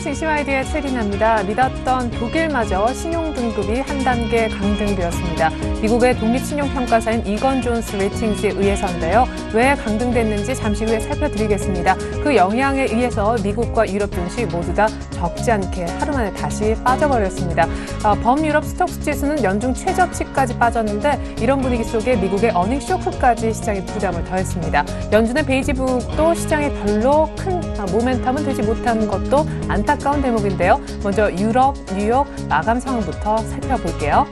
특별 CCYD의 최리나입니다. 믿었던 독일마저 신용등급이 한 단계 강등되었습니다. 미국의 독립신용평가사인 이건 존스 레이팅스에 의해서인데요. 왜 강등됐는지 잠시 후에 살펴드리겠습니다. 그 영향에 의해서 미국과 유럽 증시 모두 다 적지 않게 하루 만에 다시 빠져버렸습니다. 범유럽 스톡스 지수는 연중 최저치까지 빠졌는데 이런 분위기 속에 미국의 어닝 쇼크까지 시장에 부담을 더했습니다. 연준의 베이지북도 시장에 별로 큰 모멘텀은 되지 못한 것도 안타까운 대목인데요. 먼저 유럽, 뉴욕 마감 상황부터 살펴볼게요.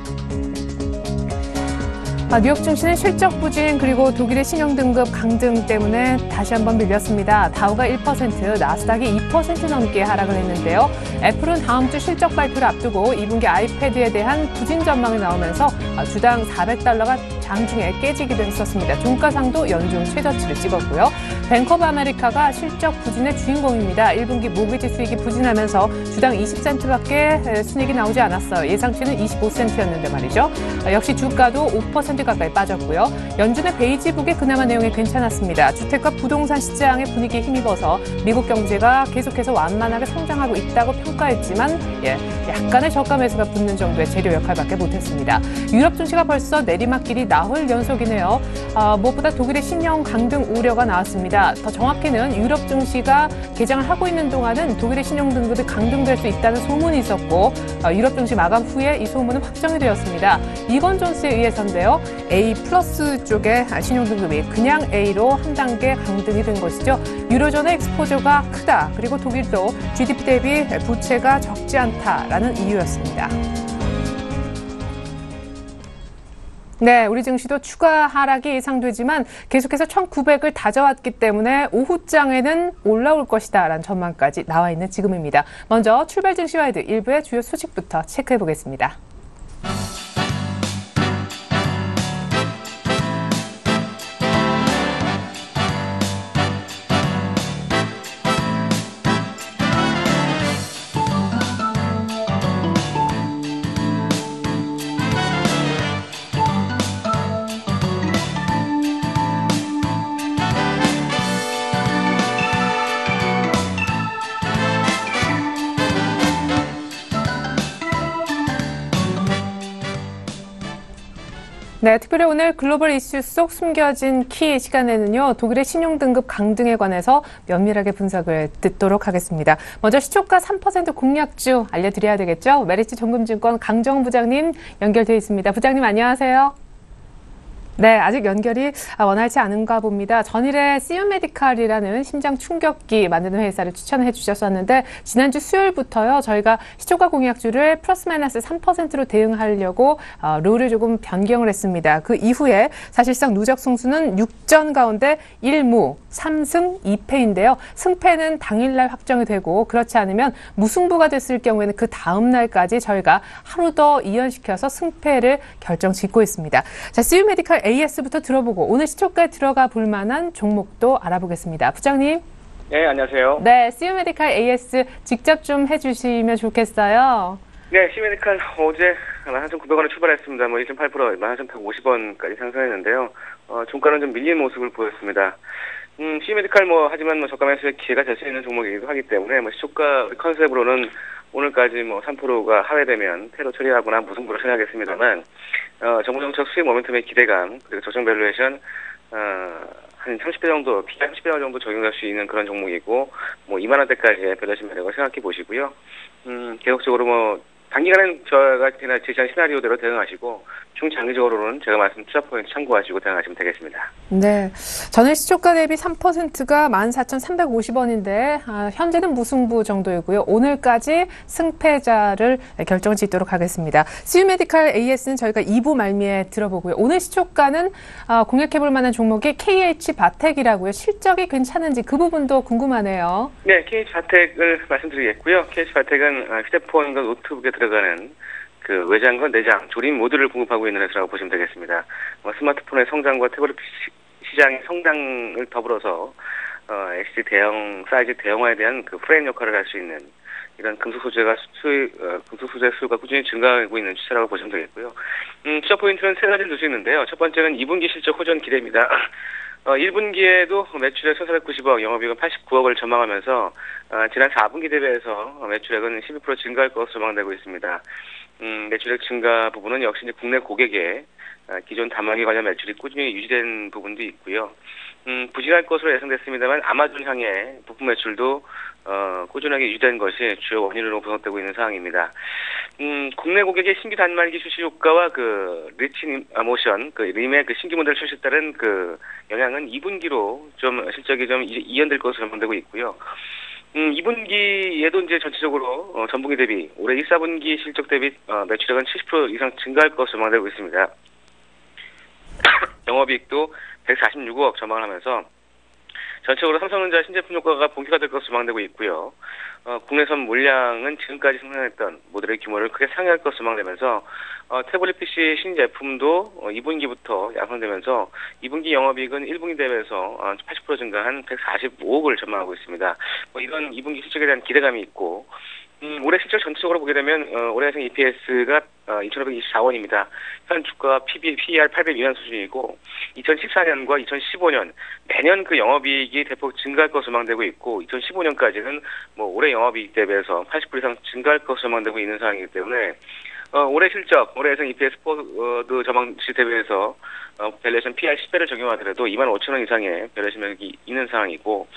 뉴욕 증시는 실적 부진 그리고 독일의 신용등급 강등 때문에 다시 한번 밀렸습니다. 다우가 1%, 나스닥이 2% 넘게 하락을 했는데요. 애플은 다음 주 실적 발표를 앞두고 2분기 아이패드에 대한 부진 전망이 나오면서 주당 $400가 장중에 깨지기도 했었습니다. 종가상도 연중 최저치를 찍었고요. 뱅크 오브 아메리카가 실적 부진의 주인공입니다. 1분기 모기지 수익이 부진하면서 주당 20센트밖에 순이익이 나오지 않았어요. 예상치는 25센트였는데 말이죠. 역시 주가도 5% 가까이 빠졌고요. 연준의 베이지북의 그나마 내용이 괜찮았습니다. 주택과 부동산 시장의 분위기에 힘입어서 미국 경제가 계속해서 완만하게 성장하고 있다고 평가했지만 약간의 저가 매수가 붙는 정도의 재료 역할밖에 못했습니다. 유럽 증시가 벌써 내리막길이 나흘 연속이네요. 무엇보다 독일의 신용 강등 우려가 나왔습니다. 더 정확히는 유럽 증시가 개장을 하고 있는 동안은 독일의 신용 등급이 강등될 수 있다는 소문이 있었고 유럽 증시 마감 후에 이 소문은 확정이 되었습니다. 이건 존스에 의해서인데요. A 플러스 쪽의 신용 등급이 그냥 A로 한 단계 강등이 된 것이죠. 유로존의 엑스포저가 크다. 그리고 독일도 GDP 대비 부채가 적지 않다라는 이유였습니다. 네, 우리 증시도 추가 하락이 예상되지만 계속해서 1900을 다져왔기 때문에 오후장에는 올라올 것이다라는 전망까지 나와 있는 지금입니다. 먼저 출발 증시와이드 일부의 주요 소식부터 체크해 보겠습니다. 네, 특별히 오늘 글로벌 이슈 속 숨겨진 키 시간에는요, 독일의 신용등급 강등에 관해서 면밀하게 분석을 듣도록 하겠습니다. 먼저 시초가 3% 공략주 알려드려야 되겠죠? 메리츠 정금증권 강정훈 부장님 연결되어 있습니다. 부장님 안녕하세요. 네, 아직 연결이 원활치 않은가 봅니다. 전일에 시움메디칼이라는 심장 충격기 만드는 회사를 추천해 주셨었는데 지난주 수요일부터요. 저희가 시초가 공약주를 플러스 마이너스 3%로 대응하려고 룰을 조금 변경을 했습니다. 그 이후에 사실상 누적 승수는 6전 가운데 1무 3승 2패인데요. 승패는 당일날 확정이 되고 그렇지 않으면 무승부가 됐을 경우에는 그 다음 날까지 저희가 하루 더 이연시켜서 승패를 결정 짓고 있습니다. 자, 시움메디칼 AS부터 들어보고 오늘 시초가에 들어가 볼 만한 종목도 알아보겠습니다. 부장님. 네, 안녕하세요. 네, 시움메디칼 AS 직접 좀 해주시면 좋겠어요. 네, 시움메디칼 어제 11,900원에 출발했습니다. 1.8%, 11,150원까지 상승했는데요. 종가는 좀 밀린 모습을 보였습니다. 시움메디칼 하지만 저가 매수의 기회가 될 수 있는 종목이기도 하기 때문에 시초가 컨셉으로는 오늘까지 3%가 하회되면 테러 처리하거나 무승부로 처리하겠습니다만 정부 정책 수익 모멘텀의 기대감 그리고 조정 밸류에이션 한 30배 정도, PE 30배 정도 적용할 수 있는 그런 종목이고 2만 원대까지의 밸류에이션 매력을 생각해 보시고요. 계속적으로 단기간은 저희가 제시한 시나리오대로 대응하시고 중장기적으로는 제가 말씀 투자 포인트 참고하시고 대응하시면 되겠습니다. 네, 전일 시초가 대비 3%가 14,350원인데 현재는 무승부 정도이고요. 오늘까지 승패자를 결정 짓도록 하겠습니다. 시움메디칼 AS는 저희가 2부 말미에 들어보고요. 오늘 시초가는 공략해볼 만한 종목이 KH바텍이라고요. 실적이 괜찮은지 그 부분도 궁금하네요. 네, KH바텍을 말씀드리겠고요. KH바텍은 휴대폰과 노트북에 들어가는 그 외장과 내장, 조립 모듈을 공급하고 있는 회사라고 보시면 되겠습니다. 스마트폰의 성장과 태블릿 시장의 성장을 더불어서 LCD 대형 사이즈 대형화에 대한 그 프레임 역할을 할 수 있는 이런 금속 소재 수요가 꾸준히 증가하고 있는 추세라고 보시면 되겠고요. 투자 포인트는 세 가지를 둘 수 있는데요. 첫 번째는 2분기 실적 호전 기대입니다. 1분기에도 매출액 1,490억, 영업이익은 89억을 전망하면서 지난 4분기 대비해서 매출액은 12% 증가할 것으로 전망되고 있습니다. 매출액 증가 부분은 역시 이제 국내 고객의 기존 단말기 관련 매출이 꾸준히 유지된 부분도 있고요. 부진할 것으로 예상됐습니다만 아마존 향의 부품 매출도 꾸준하게 유지된 것이 주요 원인으로 분석되고 있는 상황입니다. 국내 고객의 신규 단말기 출시 효과와 그 리치 모션, 그 림의 그 신규 모델 출시에 따른 그 영향은 2분기로 좀 실적이 좀 이연될 것으로 전망되고 있고요. 2분기에도 이제 전체적으로 전분기 대비 올해 1, 4분기 실적 대비 매출액은 70% 이상 증가할 것으로 전망되고 있습니다. 영업이익도 146억 전망을 하면서 전체적으로 삼성전자 신제품 효과가 본격화될 것으로 전망되고 있고요. 국내선 물량은 지금까지 생산했던 모델의 규모를 크게 상회할 것으로 전망되면서 태블릿 PC 신제품도 2분기부터 양산되면서 2분기 영업이익은 1분기 대비해서 80% 증가한 145억을 전망하고 있습니다. 이런 2분기 실적에 대한 기대감이 있고 올해 실적 전체적으로 보게 되면 올해 예상 EPS가 2,524원입니다. 현 주가 PER 800 미만 수준이고 2014년과 2015년 매년 그 영업이익이 대폭 증가할 것으로 전망되고 있고 2015년까지는 뭐 올해 영업이익 대비해서 80% 이상 증가할 것으로 전망되고 있는 상황이기 때문에 올해 실적, 올해 예상 EPS 포드 전망치 대비해서 밸류에이션 PER 10배를 적용하더라도 25,000원 이상의 밸류에이션이 있는 상황이고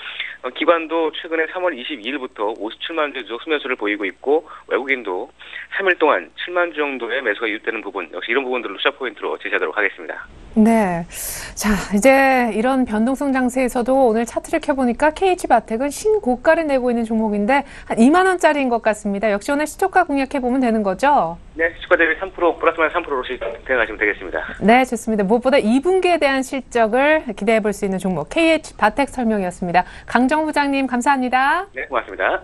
기관도 최근에 3월 22일부터 57만 주 수매수를 보이고 있고 외국인도 3일 동안 7만 주 정도의 매수가 유입되는 부분 역시 이런 부분들을 투자 포인트로 제시하도록 하겠습니다. 네. 자, 이제 이런 변동성 장세에서도 오늘 차트를 켜보니까 KH바텍은 신고가를 내고 있는 종목인데 한 2만 원짜리인 것 같습니다. 역시 오늘 시초가 공략해보면 되는 거죠? 네, 시초가 대비 3% 플러스 마이너스 3%로 생각하시면 되겠습니다. 네, 좋습니다. 무엇보다 2분기에 대한 실적을 기대해볼 수 있는 종목 KH바텍 설명이었습니다. 강정 부장님 감사합니다. 네, 고맙습니다.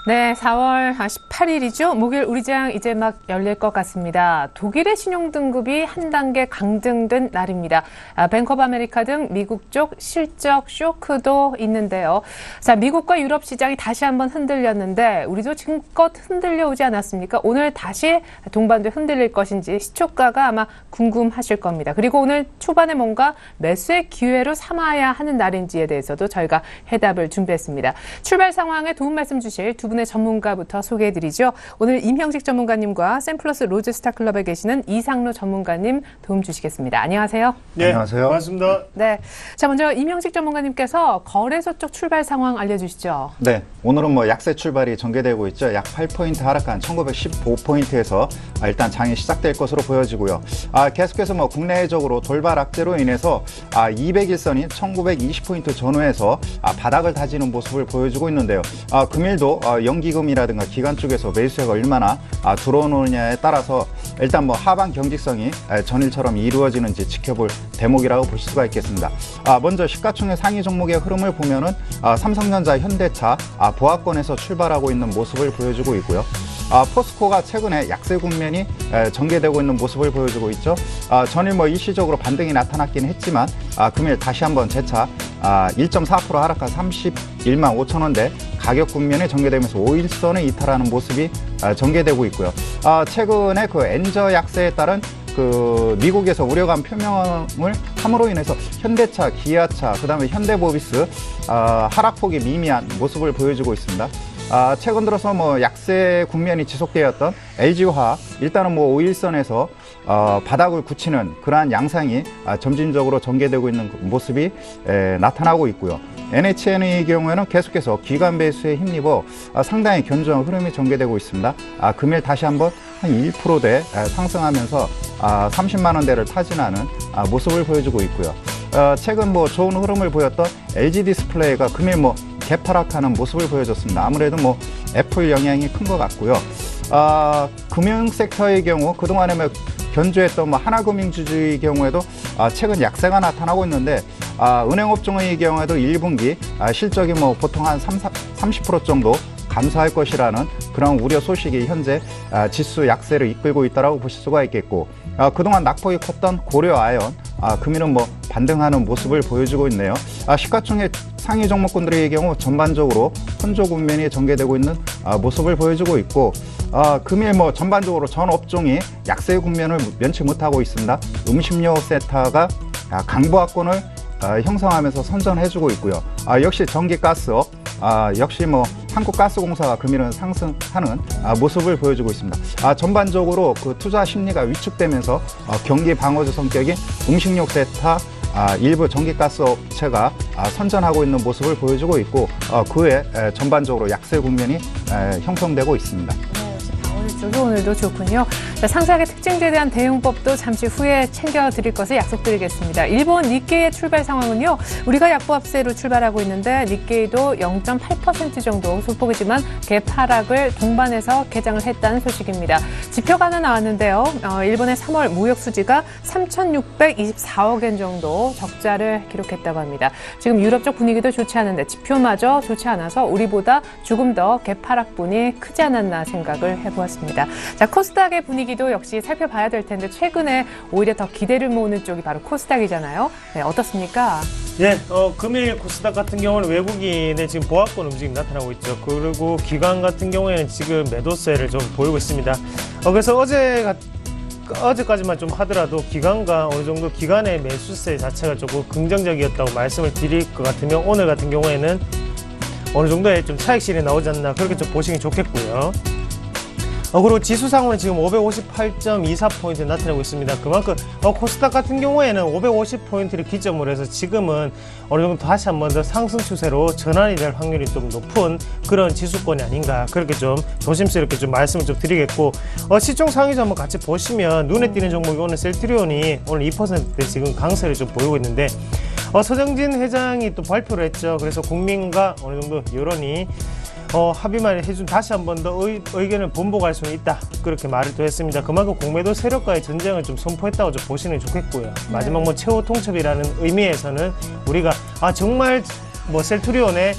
네, 4월 18일이죠. 목요일 우리장 이제 막 열릴 것 같습니다. 독일의 신용등급이 한 단계 강등된 날입니다. 뱅크 오브 아메리카 등 미국 쪽 실적 쇼크도 있는데요. 자, 미국과 유럽 시장이 다시 한번 흔들렸는데 우리도 지금껏 흔들려 오지 않았습니까? 오늘 다시 동반도 흔들릴 것인지 시초가가 아마 궁금하실 겁니다. 그리고 오늘 초반에 뭔가 매수의 기회로 삼아야 하는 날인지에 대해서도 저희가 해답을 준비했습니다. 출발 상황에 도움 말씀 주실 두 분의 전문가부터 소개해드리죠. 오늘 임형식 전문가님과 샘플러스 로즈스타클럽에 계시는 이상로 전문가님 도움 주시겠습니다. 안녕하세요. 네, 안녕하세요. 반갑습니다. 네, 자 먼저 임형식 전문가님께서 거래소 쪽 출발 상황 알려주시죠. 네, 오늘은 뭐 약세 출발이 전개되고 있죠. 약 8포인트 하락한 1915포인트에서 일단 장이 시작될 것으로 보여지고요. 계속해서 뭐 국내적으로 돌발 악재로 인해서 200일선인 1920포인트 전후에서 바닥을 다지는 모습을 보여주고 있는데요. 금일도 연기금이라든가 기관 쪽에서 매수세가 얼마나 들어오느냐에 따라서 일단 뭐 하방 경직성이 전일처럼 이루어지는지 지켜볼 대목이라고 볼 수가 있겠습니다. 먼저 시가총액 상위 종목의 흐름을 보면은 삼성전자, 현대차, 보합권에서 출발하고 있는 모습을 보여주고 있고요. 포스코가 최근에 약세 국면이 전개되고 있는 모습을 보여주고 있죠. 전일 뭐 일시적으로 반등이 나타났긴 했지만 금일 다시 한번 재차 1.4% 하락한 31만 5천 원대 가격 국면에 전개되면서 5일선에 이탈하는 모습이 전개되고 있고요. 최근에 그 엔저 약세에 따른 그 미국에서 우려감 표명을 함으로 인해서 현대차, 기아차, 그다음에 현대모비스 하락폭이 미미한 모습을 보여주고 있습니다. 최근 들어서 뭐 약세 국면이 지속되었던 LG화학 일단은 뭐 5일선에서 바닥을 굳히는 그러한 양상이 점진적으로 전개되고 있는 모습이 나타나고 있고요. NHN의 경우에는 계속해서 기관 배수에 힘입어 상당히 견조한 흐름이 전개되고 있습니다. 금일 다시 한번 한 1%대 상승하면서 30만 원대를 타진하는 모습을 보여주고 있고요. 최근 뭐 좋은 흐름을 보였던 LG 디스플레이가 금일 뭐 개파락하는 모습을 보여줬습니다. 아무래도 뭐 애플 영향이 큰 것 같고요. 금융 섹터의 경우 그동안에 뭐 견조했던 뭐 하나금융주주의 경우에도 최근 약세가 나타나고 있는데 은행업종의 경우에도 1분기 실적이 뭐 보통 한 30% 정도 감소할 것이라는 그런 우려 소식이 현재 지수 약세를 이끌고 있다고 보실 수가 있겠고, 그동안 낙폭이 컸던 고려아연, 금일은 반등하는 모습을 보여주고 있네요. 시가총액 상위 종목군들의 경우 전반적으로 혼조 국면이 전개되고 있는 모습을 보여주고 있고, 금일 전반적으로 전 업종이 약세 국면을 면치 못하고 있습니다. 음식료 섹터가 강보합권을 형성하면서 선전해주고 있고요. 역시 전기가스업, 역시 한국가스공사가 금일은 상승하는 모습을 보여주고 있습니다. 전반적으로 그 투자 심리가 위축되면서 경기 방어주 성격인 음식료 섹터, 일부 전기가스 업체가 선전하고 있는 모습을 보여주고 있고, 그 외에 전반적으로 약세 국면이 형성되고 있습니다. 쪽이 오늘도 좋군요. 자, 상세하게 특징주에 대한 대응법도 잠시 후에 챙겨드릴 것을 약속드리겠습니다. 일본 니케이의 출발 상황은요. 우리가 약보합세로 출발하고 있는데 니케이도 0.8% 정도 소폭이지만 개파락을 동반해서 개장을 했다는 소식입니다. 지표가 하나 나왔는데요. 일본의 3월 무역 수지가 3,624억 엔 정도 적자를 기록했다고 합니다. 지금 유럽 쪽 분위기도 좋지 않은데 지표마저 좋지 않아서 우리보다 조금 더 개파락분이 크지 않았나 생각을 해보았습니다. 자, 코스닥의 분위기도 역시 살펴봐야 될 텐데 최근에 오히려 더 기대를 모으는 쪽이 바로 코스닥이잖아요. 네, 어떻습니까? 네, 금일 코스닥 같은 경우는 외국인의 지금 보합권 움직임 나타나고 있죠. 그리고 기관 같은 경우에는 지금 매도세를 좀 보이고 있습니다. 그래서 어제까지만 좀 하더라도 기관과 어느 정도 기관의 매수세 자체가 조금 긍정적이었다고 말씀을 드릴 것 같으면 오늘 같은 경우에는 어느 정도의 좀 차익실이 나오지 않나 그렇게 좀 보시기 좋겠고요. 그리고 지수상으로는 지금 558.24포인트 나타내고 있습니다. 그만큼 코스닥 같은 경우에는 550포인트를 기점으로 해서 지금은 어느 정도 다시 한 번 더 상승 추세로 전환이 될 확률이 좀 높은 그런 지수권이 아닌가 그렇게 좀 조심스럽게 좀 말씀을 좀 드리겠고, 시총 상위주 한번 같이 보시면 눈에 띄는 종목이 오늘 셀트리온이 오늘 2%대 지금 강세를 좀 보이고 있는데, 서정진 회장이 또 발표를 했죠. 그래서 국민과 어느 정도 여론이 합의만 해준 다시 한 번 더 의견을 본보고할 수는 있다 그렇게 말을 또 했습니다. 그만큼 공매도 세력과의 전쟁을 좀 선포했다고 좀 보시는 게 좋겠고요. 마지막 최후 통첩이라는 의미에서는 우리가 정말 셀트리온의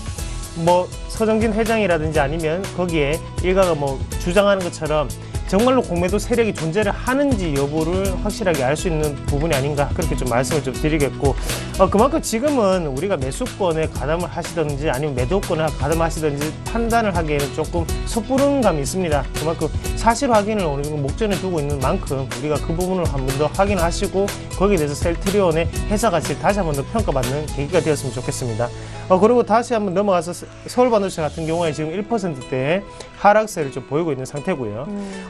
서정진 회장이라든지 아니면 거기에 일가가 주장하는 것처럼 정말로 공매도 세력이 존재를 하는지 여부를 확실하게 알 수 있는 부분이 아닌가 그렇게 좀 말씀을 좀 드리겠고, 그만큼 지금은 우리가 매수권에 가담을 하시든지 아니면 매도권에 가담하시든지 판단을 하기에는 조금 섣부른 감이 있습니다. 그만큼 사실 확인을 어느 정도 목전에 두고 있는 만큼 우리가 그 부분을 한 번 더 확인하시고 거기에 대해서 셀트리온의 회사 가치를 다시 한 번 더 평가받는 계기가 되었으면 좋겠습니다. 그리고 다시 한번 넘어가서 서울반도체 같은 경우에 지금 1%대의 하락세를 좀 보이고 있는 상태고요.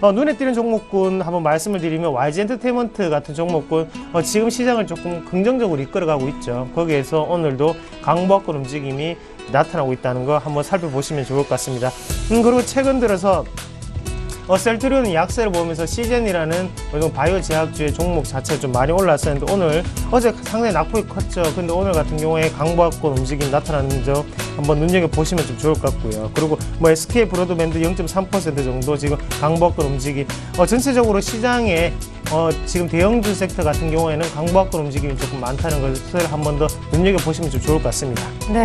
눈에 띄는 종목군 한번 말씀을 드리면 YG엔터테인먼트 같은 종목군 지금 시장을 조금 긍정적으로 이끌어가고 있죠. 거기에서 오늘도 강보합권 움직임이 나타나고 있다는 거 한번 살펴보시면 좋을 것 같습니다. 그리고 최근 들어서 셀트리온은 약세를 보면서 시젠이라는 바이오 제약주의 종목 자체가 좀 많이 올랐었는데 어제 상당히 낙폭이 컸죠. 근데 오늘 같은 경우에 강보합권 움직임 나타나는 점 한번 눈여겨보시면 좀 좋을 것 같고요. 그리고 SK 브로드밴드 0.3% 정도 지금 강보합권 움직임, 전체적으로 시장에 지금 대형주 섹터 같은 경우에는 강보합권 움직임이 조금 많다는 것을 한번 더 눈여겨보시면 좀 좋을 것 같습니다. 네.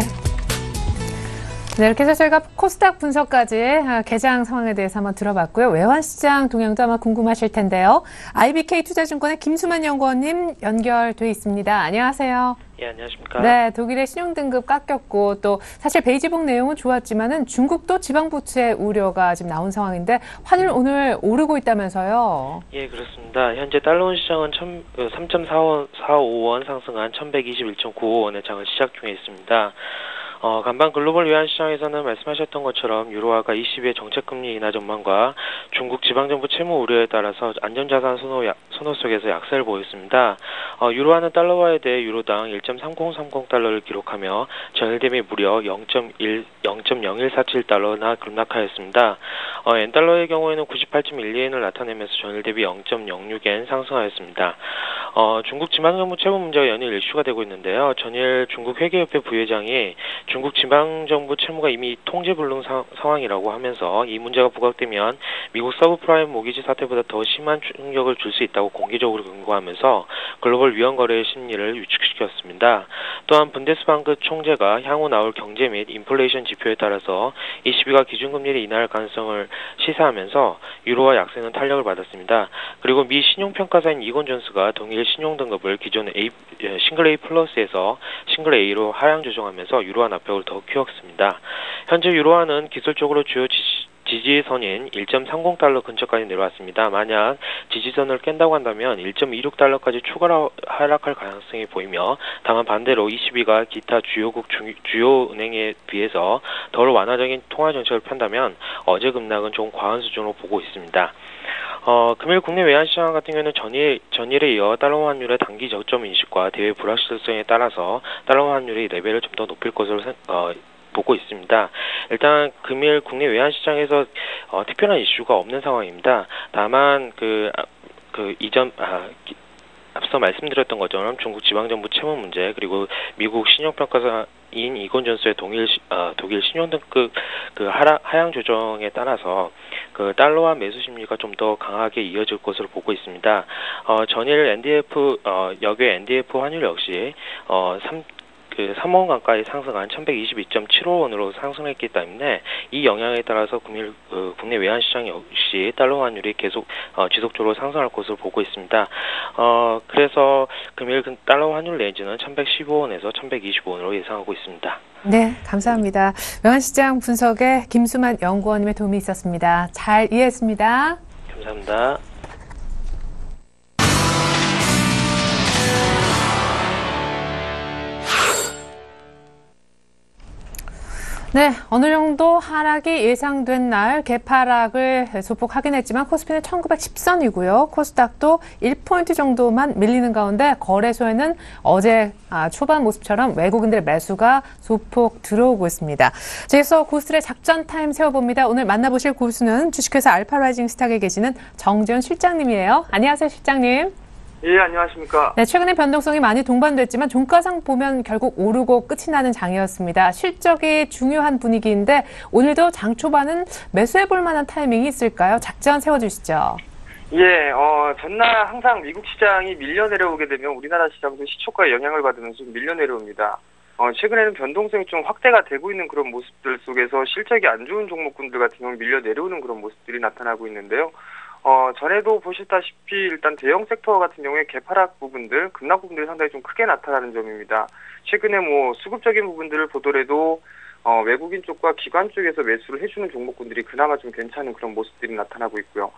네, 이렇게 해서 저희가 코스닥 분석까지 개장 상황에 대해서 한번 들어봤고요. 외환시장 동향도 아마 궁금하실 텐데요. IBK 투자증권의 김수만 연구원님 연결돼 있습니다. 안녕하세요. 예, 안녕하십니까. 네, 독일의 신용등급 깎였고 또 사실 베이지봉 내용은 좋았지만은 중국도 지방부채 우려가 지금 나온 상황인데 환율 오늘 오르고 있다면서요. 예, 그렇습니다. 현재 달러원 시장은 3.45원 상승한 1121.95원의 장을 시작 중에 있습니다. 간밤 글로벌 외환시장에서는 말씀하셨던 것처럼 유로화가 20의 정책금리 인하 전망과 중국 지방정부 채무 우려에 따라서 안전자산 선호 속에서 약세를 보였습니다. 유로화는 달러화에 대해 유로당 1.3030달러를 기록하며 전일 대비 무려 0.0147달러나 급락하였습니다. 엔달러의 경우에는 98.12엔을 나타내면서 전일 대비 0.06엔 상승하였습니다. 중국 지방정부 채무 문제가 연일 이슈가 되고 있는데요. 전일 중국 회계협회 부회장이 중국 지방정부 채무가 이미 통제불능 상황이라고 하면서 이 문제가 부각되면 미국 서브프라임 모기지 사태보다 더 심한 충격을 줄 수 있다고 있다고 공개적으로 경고하면서 글로벌 위험 거래의 심리를 위축시켰습니다. 또한 분데스방크 총재가 향후 나올 경제 및 인플레이션 지표에 따라서 ECB가 기준금리를 인하할 가능성을 시사하면서 유로화 약세는 탄력을 받았습니다. 그리고 미 신용평가사인 이건 존스가 동일 신용등급을 기존 싱글 A 플러스에서 싱글 A로 하향 조정하면서 유로화 낙폭을 더 키웠습니다. 현재 유로화는 기술적으로 주요 지지선인 1.30달러 근처까지 내려왔습니다. 만약 지지선을 깬다고 한다면 1.26달러까지 추가로 하락할 가능성이 보이며, 다만 반대로 ECB가 기타 주요 은행에 비해서 덜 완화적인 통화 정책을 편다면 어제 급락은 좀 과한 수준으로 보고 있습니다. 금일 국내 외환시장 같은 경우에는 전일에 이어 달러 환율의 단기 저점 인식과 대외 불확실성에 따라서 달러 환율의 레벨을 좀 더 높일 것으로 보고 있습니다. 일단 금일 국내 외환시장에서 특별한 이슈가 없는 상황입니다. 다만 앞서 말씀드렸던 것처럼 중국 지방정부 채무 문제, 그리고 미국 신용평가사인 이건 존스의 독일 신용등급 하향 조정에 따라서 달러화 매수 심리가 좀 더 강하게 이어질 것으로 보고 있습니다. 전일 역외 NDF 환율 역시 3원 가까이 상승한 1122.75원으로 상승했기 때문에 이 영향에 따라서 금일 국내 외환시장 역시 달러 환율이 계속 지속적으로 상승할 것으로 보고 있습니다. 그래서 금일 달러 환율 레인지는 1115원에서 1125원으로 예상하고 있습니다. 네, 감사합니다. 외환시장 분석에 김수만 연구원님의 도움이 있었습니다. 잘 이해했습니다. 감사합니다. 네, 어느 정도 하락이 예상된 날 개파락을 소폭 하긴 했지만 코스피는 1910선이고요. 코스닥도 1포인트 정도만 밀리는 가운데 거래소에는 어제 초반 모습처럼 외국인들의 매수가 소폭 들어오고 있습니다. 그래서 고수들의 작전 타임 세워봅니다. 오늘 만나보실 고수는 주식회사 알파라이징 스탁에 계시는 정재훈 실장님이에요. 안녕하세요, 실장님. 예, 안녕하십니까. 네, 최근에 변동성이 많이 동반됐지만 종가상 보면 결국 오르고 끝이 나는 장이었습니다. 실적이 중요한 분위기인데 오늘도 장 초반은 매수해볼 만한 타이밍이 있을까요? 작전 세워주시죠. 예, 전날 항상 미국 시장이 밀려 내려오게 되면 우리나라 시장도 시초가에 영향을 받으면서 좀 밀려 내려옵니다. 최근에는 변동성이 좀 확대가 되고 있는 그런 모습들 속에서 실적이 안 좋은 종목군들 같은 경우는 밀려 내려오는 그런 모습들이 나타나고 있는데요. 전에도 보셨다시피 일단 대형 섹터 같은 경우에 개파락 부분들, 급락 부분들이 상당히 좀 크게 나타나는 점입니다. 최근에 수급적인 부분들을 보더라도 외국인 쪽과 기관 쪽에서 매수를 해주는 종목군들이 그나마 좀 괜찮은 그런 모습들이 나타나고 있고요.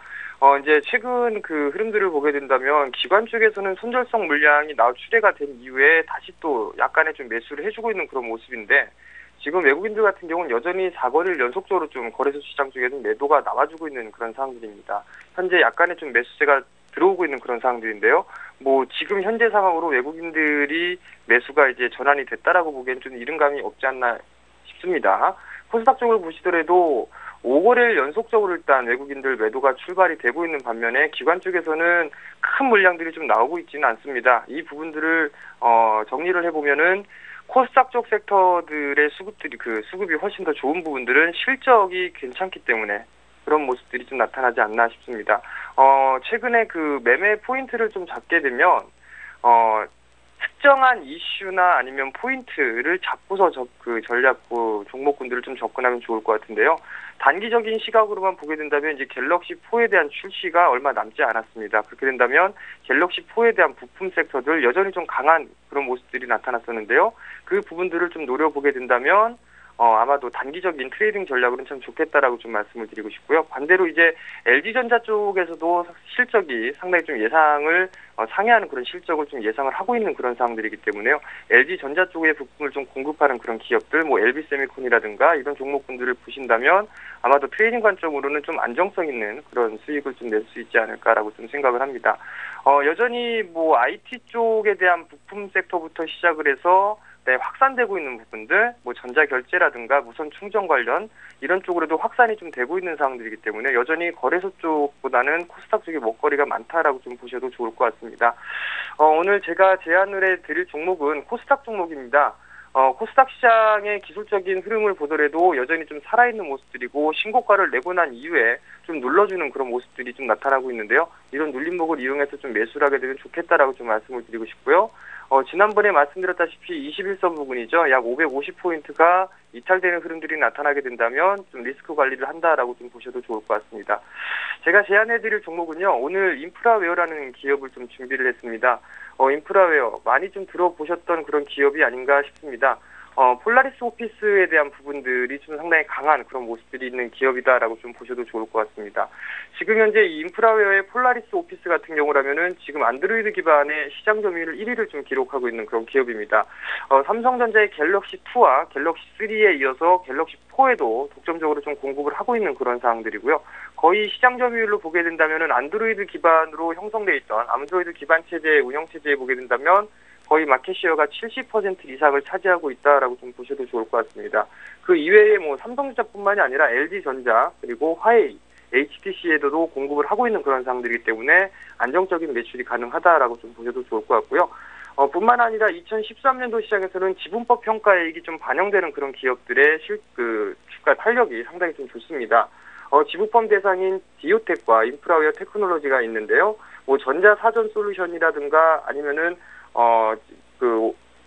이제 최근 그 흐름들을 보게 된다면 기관 쪽에서는 손절성 물량이 출회가 된 이후에 다시 또 약간의 좀 매수를 해주고 있는 그런 모습인데, 지금 외국인들 같은 경우는 여전히 4거래를 연속적으로 좀 거래소 시장 쪽에는 매도가 나와주고 있는 그런 상황들입니다. 현재 약간의 좀 매수세가 들어오고 있는 그런 상황들인데요. 지금 현재 상황으로 외국인들이 매수가 이제 전환이 됐다라고 보기엔 좀 이른 감이 없지 않나 싶습니다. 코스닥 쪽을 보시더라도 5거래를 연속적으로 일단 외국인들 매도가 출발이 되고 있는 반면에 기관 쪽에서는 큰 물량들이 좀 나오고 있지는 않습니다. 이 부분들을 정리를 해보면은 코스닥 쪽 섹터들의 수급이 훨씬 더 좋은 부분들은 실적이 괜찮기 때문에 그런 모습들이 좀 나타나지 않나 싶습니다. 최근에 그 매매 포인트를 좀 잡게 되면 특정한 이슈나 아니면 포인트를 잡고서 종목군들을 좀 접근하면 좋을 것 같은데요. 단기적인 시각으로만 보게 된다면 이제 갤럭시 4에 대한 출시가 얼마 남지 않았습니다. 그렇게 된다면 갤럭시 4에 대한 부품 섹터들 여전히 좀 강한 그런 모습들이 나타났었는데요. 그 부분들을 좀 노려보게 된다면 아마도 단기적인 트레이딩 전략으로는 참 좋겠다라고 좀 말씀을 드리고 싶고요. 반대로 이제 LG전자 쪽에서도 실적이 상당히 좀 예상을 상회하는 그런 실적을 좀 예상을 하고 있는 그런 상황들이기 때문에요. LG전자 쪽의 부품을 좀 공급하는 그런 기업들, LB세미콘이라든가 이런 종목군들을 보신다면 아마도 트레이딩 관점으로는 좀 안정성 있는 그런 수익을 좀 낼 수 있지 않을까라고 좀 생각을 합니다. 여전히 IT 쪽에 대한 부품 섹터부터 시작을 해서 확산되고 있는 부분들, 전자결제라든가 무선 충전 관련 이런 쪽으로도 확산이 좀 되고 있는 상황들이기 때문에 여전히 거래소 쪽보다는 코스닥 쪽이 먹거리가 많다라고 좀 보셔도 좋을 것 같습니다. 오늘 제가 제안을 해드릴 종목은 코스닥 종목입니다. 코스닥 시장의 기술적인 흐름을 보더라도 여전히 좀 살아있는 모습들이고 신고가를 내고 난 이후에 좀 눌러주는 그런 모습들이 좀 나타나고 있는데요. 이런 눌림목을 이용해서 좀 매수를 하게 되면 좋겠다라고 좀 말씀을 드리고 싶고요. 지난번에 말씀드렸다시피 21선 부분이죠. 약 550포인트가 이탈되는 흐름들이 나타나게 된다면 좀 리스크 관리를 한다라고 좀 보셔도 좋을 것 같습니다. 제가 제안해드릴 종목은요. 오늘 인프라웨어라는 기업을 좀 준비를 했습니다. 인프라웨어 많이 좀 들어보셨던 그런 기업이 아닌가 싶습니다. 폴라리스 오피스에 대한 부분들이 좀 상당히 강한 그런 모습들이 있는 기업이다라고 좀 보셔도 좋을 것 같습니다. 지금 현재 이 인프라웨어의 폴라리스 오피스 같은 경우라면은 지금 안드로이드 기반의 시장 점유율 1위를 좀 기록하고 있는 그런 기업입니다. 삼성전자의 갤럭시 2와 갤럭시 3에 이어서 갤럭시 4에도 독점적으로 좀 공급을 하고 있는 그런 사항들이고요. 거의 시장 점유율로 보게 된다면은 안드로이드 기반으로 형성돼 있던 안드로이드 기반 체제 운영 체제에 보게 된다면 거의 마켓시어가 70% 이상을 차지하고 있다라고 좀 보셔도 좋을 것 같습니다. 그 이외에 뭐 삼성전자뿐만이 아니라 LG전자 그리고 화웨이, HTC에도 공급을 하고 있는 그런 상황들이기 때문에 안정적인 매출이 가능하다라고 좀 보셔도 좋을 것 같고요. 뿐만 아니라 2013년도 시장에서는 지분법 평가액이 좀 반영되는 그런 기업들의 주가 탄력이 상당히 좀 좋습니다. 지분법 대상인 디오텍과 인프라웨어 테크놀로지가 있는데요. 뭐 전자 사전 솔루션이라든가 아니면은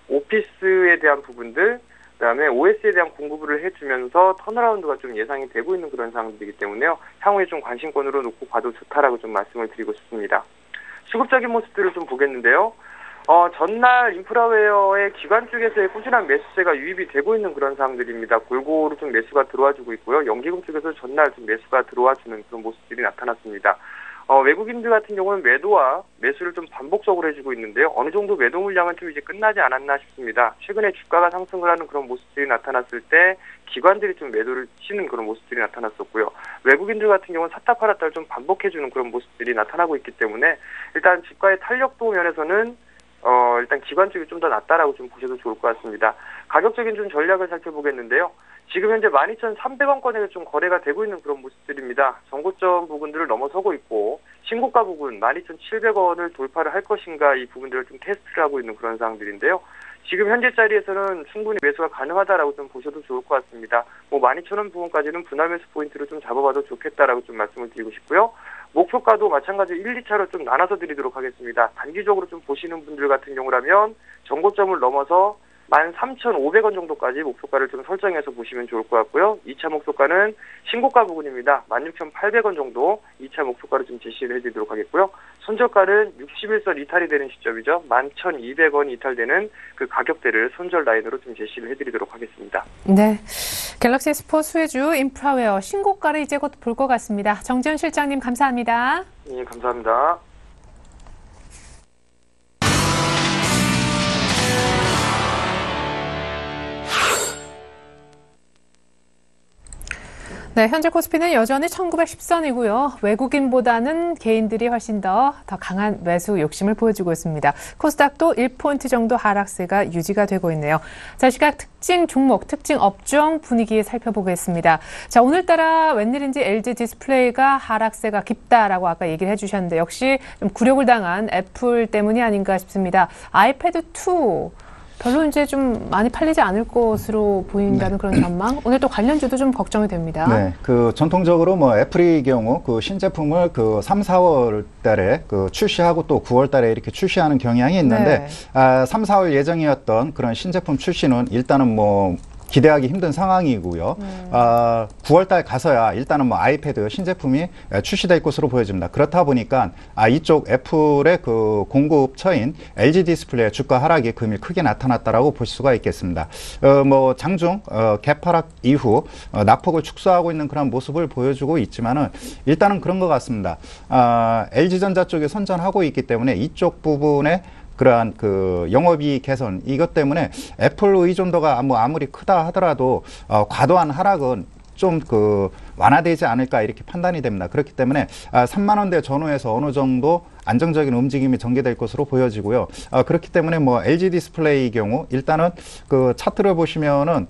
오피스에 대한 부분들, 그다음에 OS에 대한 공급을 해주면서 턴어라운드가 좀 예상이 되고 있는 그런 상황들이기 때문에요. 향후에 좀 관심권으로 놓고 봐도 좋다라고 좀 말씀을 드리고 싶습니다. 수급적인 모습들을 좀 보겠는데요. 전날 인프라웨어의 기관 쪽에서의 꾸준한 매수세가 유입이 되고 있는 그런 상황들입니다. 골고루 좀 매수가 들어와주고 있고요. 연기금 쪽에서 전날 좀 매수가 들어와주는 그런 모습들이 나타났습니다. 외국인들 같은 경우는 매도와 매수를 좀 반복적으로 해주고 있는데요. 어느 정도 매도 물량은 좀 이제 끝나지 않았나 싶습니다. 최근에 주가가 상승을 하는 그런 모습들이 나타났을 때 기관들이 좀 매도를 치는 그런 모습들이 나타났었고요. 외국인들 같은 경우는 샀다 팔았다를 좀 반복해주는 그런 모습들이 나타나고 있기 때문에 일단 주가의 탄력도 면에서는 일단 기관 쪽이 좀 더 낫다라고 좀 보셔도 좋을 것 같습니다. 가격적인 좀 전략을 살펴보겠는데요. 지금 현재 12,300원권에 좀 거래가 되고 있는 그런 모습들입니다. 정고점 부분들을 넘어서고 있고 신고가 부분 12,700원을 돌파를 할 것인가 이 부분들을 좀 테스트를 하고 있는 그런 상황들인데요. 지금 현재 자리에서는 충분히 매수가 가능하다라고 좀 보셔도 좋을 것 같습니다. 뭐 12,000원 부분까지는 분할 매수 포인트를 좀 잡아봐도 좋겠다라고 좀 말씀을 드리고 싶고요. 목표가도 마찬가지로 1, 2차로 좀 나눠서 드리도록 하겠습니다. 단기적으로 좀 보시는 분들 같은 경우라면 정고점을 넘어서 13,500원 정도까지 목표가를 좀 설정해서 보시면 좋을 것 같고요. 2차 목표가는 신고가 부분입니다. 16,800원 정도 2차 목표가를 좀 제시를 해드리도록 하겠고요. 손절가는 61선 이탈이 되는 시점이죠. 11,200원 이탈되는 그 가격대를 손절 라인으로 좀 제시를 해드리도록 하겠습니다. 네, 갤럭시 S4 수혜주 인프라웨어 신고가를 이제 곧 볼 것 같습니다. 정지현 실장님 감사합니다. 예, 감사합니다. 네, 현재 코스피는 여전히 1910선이고요. 외국인보다는 개인들이 훨씬 더 강한 매수 욕심을 보여주고 있습니다. 코스닥도 1포인트 정도 하락세가 유지가 되고 있네요. 자, 시각 특징 종목, 특징 업종 분위기 살펴보겠습니다. 자, 오늘따라 웬일인지 LG 디스플레이가 하락세가 깊다라고 아까 얘기를 해주셨는데 역시 좀 굴욕을 당한 애플 때문이 아닌가 싶습니다. 아이패드 2. 별로 이제 좀 많이 팔리지 않을 것으로 보인다는 그런 전망. 오늘 또 관련주도 좀 걱정이 됩니다. 네, 전통적으로 뭐 애플의 경우 신제품을 3, 4월 달에 출시하고 또 9월 달에 이렇게 출시하는 경향이 있는데, 네. 3, 4월 예정이었던 그런 신제품 출시는 일단은 뭐 기대하기 힘든 상황이고요. 9월달 가서야 일단은 뭐 아이패드 신제품이 출시될 것으로 보여집니다. 그렇다 보니까 이쪽 애플의 공급처인 LG 디스플레이의 주가 하락이 금일 크게 나타났다라고 볼 수가 있겠습니다. 뭐 장중 갭하락 이후 낙폭을 축소하고 있는 그런 모습을 보여주고 있지만은 일단은 그런 것 같습니다. LG전자 쪽에 선전하고 있기 때문에 이쪽 부분에 그러한 영업이익 개선 이것 때문에 애플 의존도가 아무리 크다 하더라도 과도한 하락은 좀 완화되지 않을까 이렇게 판단이 됩니다. 그렇기 때문에 3만 원대 전후에서 어느 정도 안정적인 움직임이 전개될 것으로 보여지고요. 그렇기 때문에 뭐 LG 디스플레이 경우 일단은 차트를 보시면은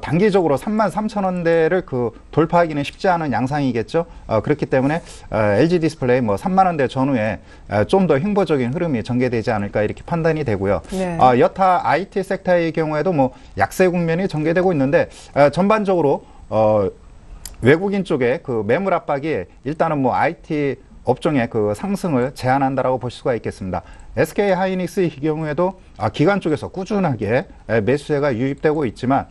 단기적으로 33,000원대를 돌파하기는 쉽지 않은 양상이겠죠. 그렇기 때문에 LG 디스플레이 뭐 3만 원대 전후에 좀 더 횡보적인 흐름이 전개되지 않을까 이렇게 판단이 되고요. 네. 여타 IT 섹터의 경우에도 뭐 약세 국면이 전개되고 있는데 전반적으로 외국인 쪽에 매물 압박이 일단은 뭐 IT 업종의 상승을 제한한다라고 볼 수가 있겠습니다. SK 하이닉스의 경우에도 기관 쪽에서 꾸준하게 매수세가 유입되고 있지만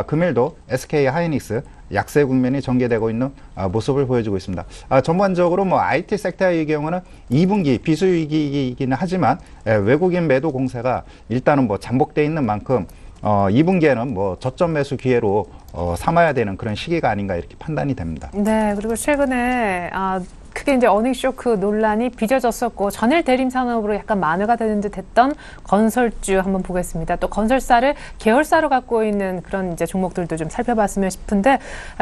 금일도 SK 하이닉스 약세 국면이 전개되고 있는 모습을 보여주고 있습니다. 전반적으로 뭐 IT 섹터의 경우는 2분기 비수익이기는 하지만 외국인 매도 공세가 일단은 뭐 잠복돼 있는 만큼 2분기에는 뭐 저점 매수 기회로 삼아야 되는 그런 시기가 아닌가 이렇게 판단이 됩니다. 네, 그리고 최근에 크게 이제 어닝 쇼크 논란이 빚어졌었고 전일 대림 산업으로 약간 만회가 되는 듯했던 건설주 한번 보겠습니다. 또 건설사를 계열사로 갖고 있는 그런 이제 종목들도 좀 살펴봤으면 싶은데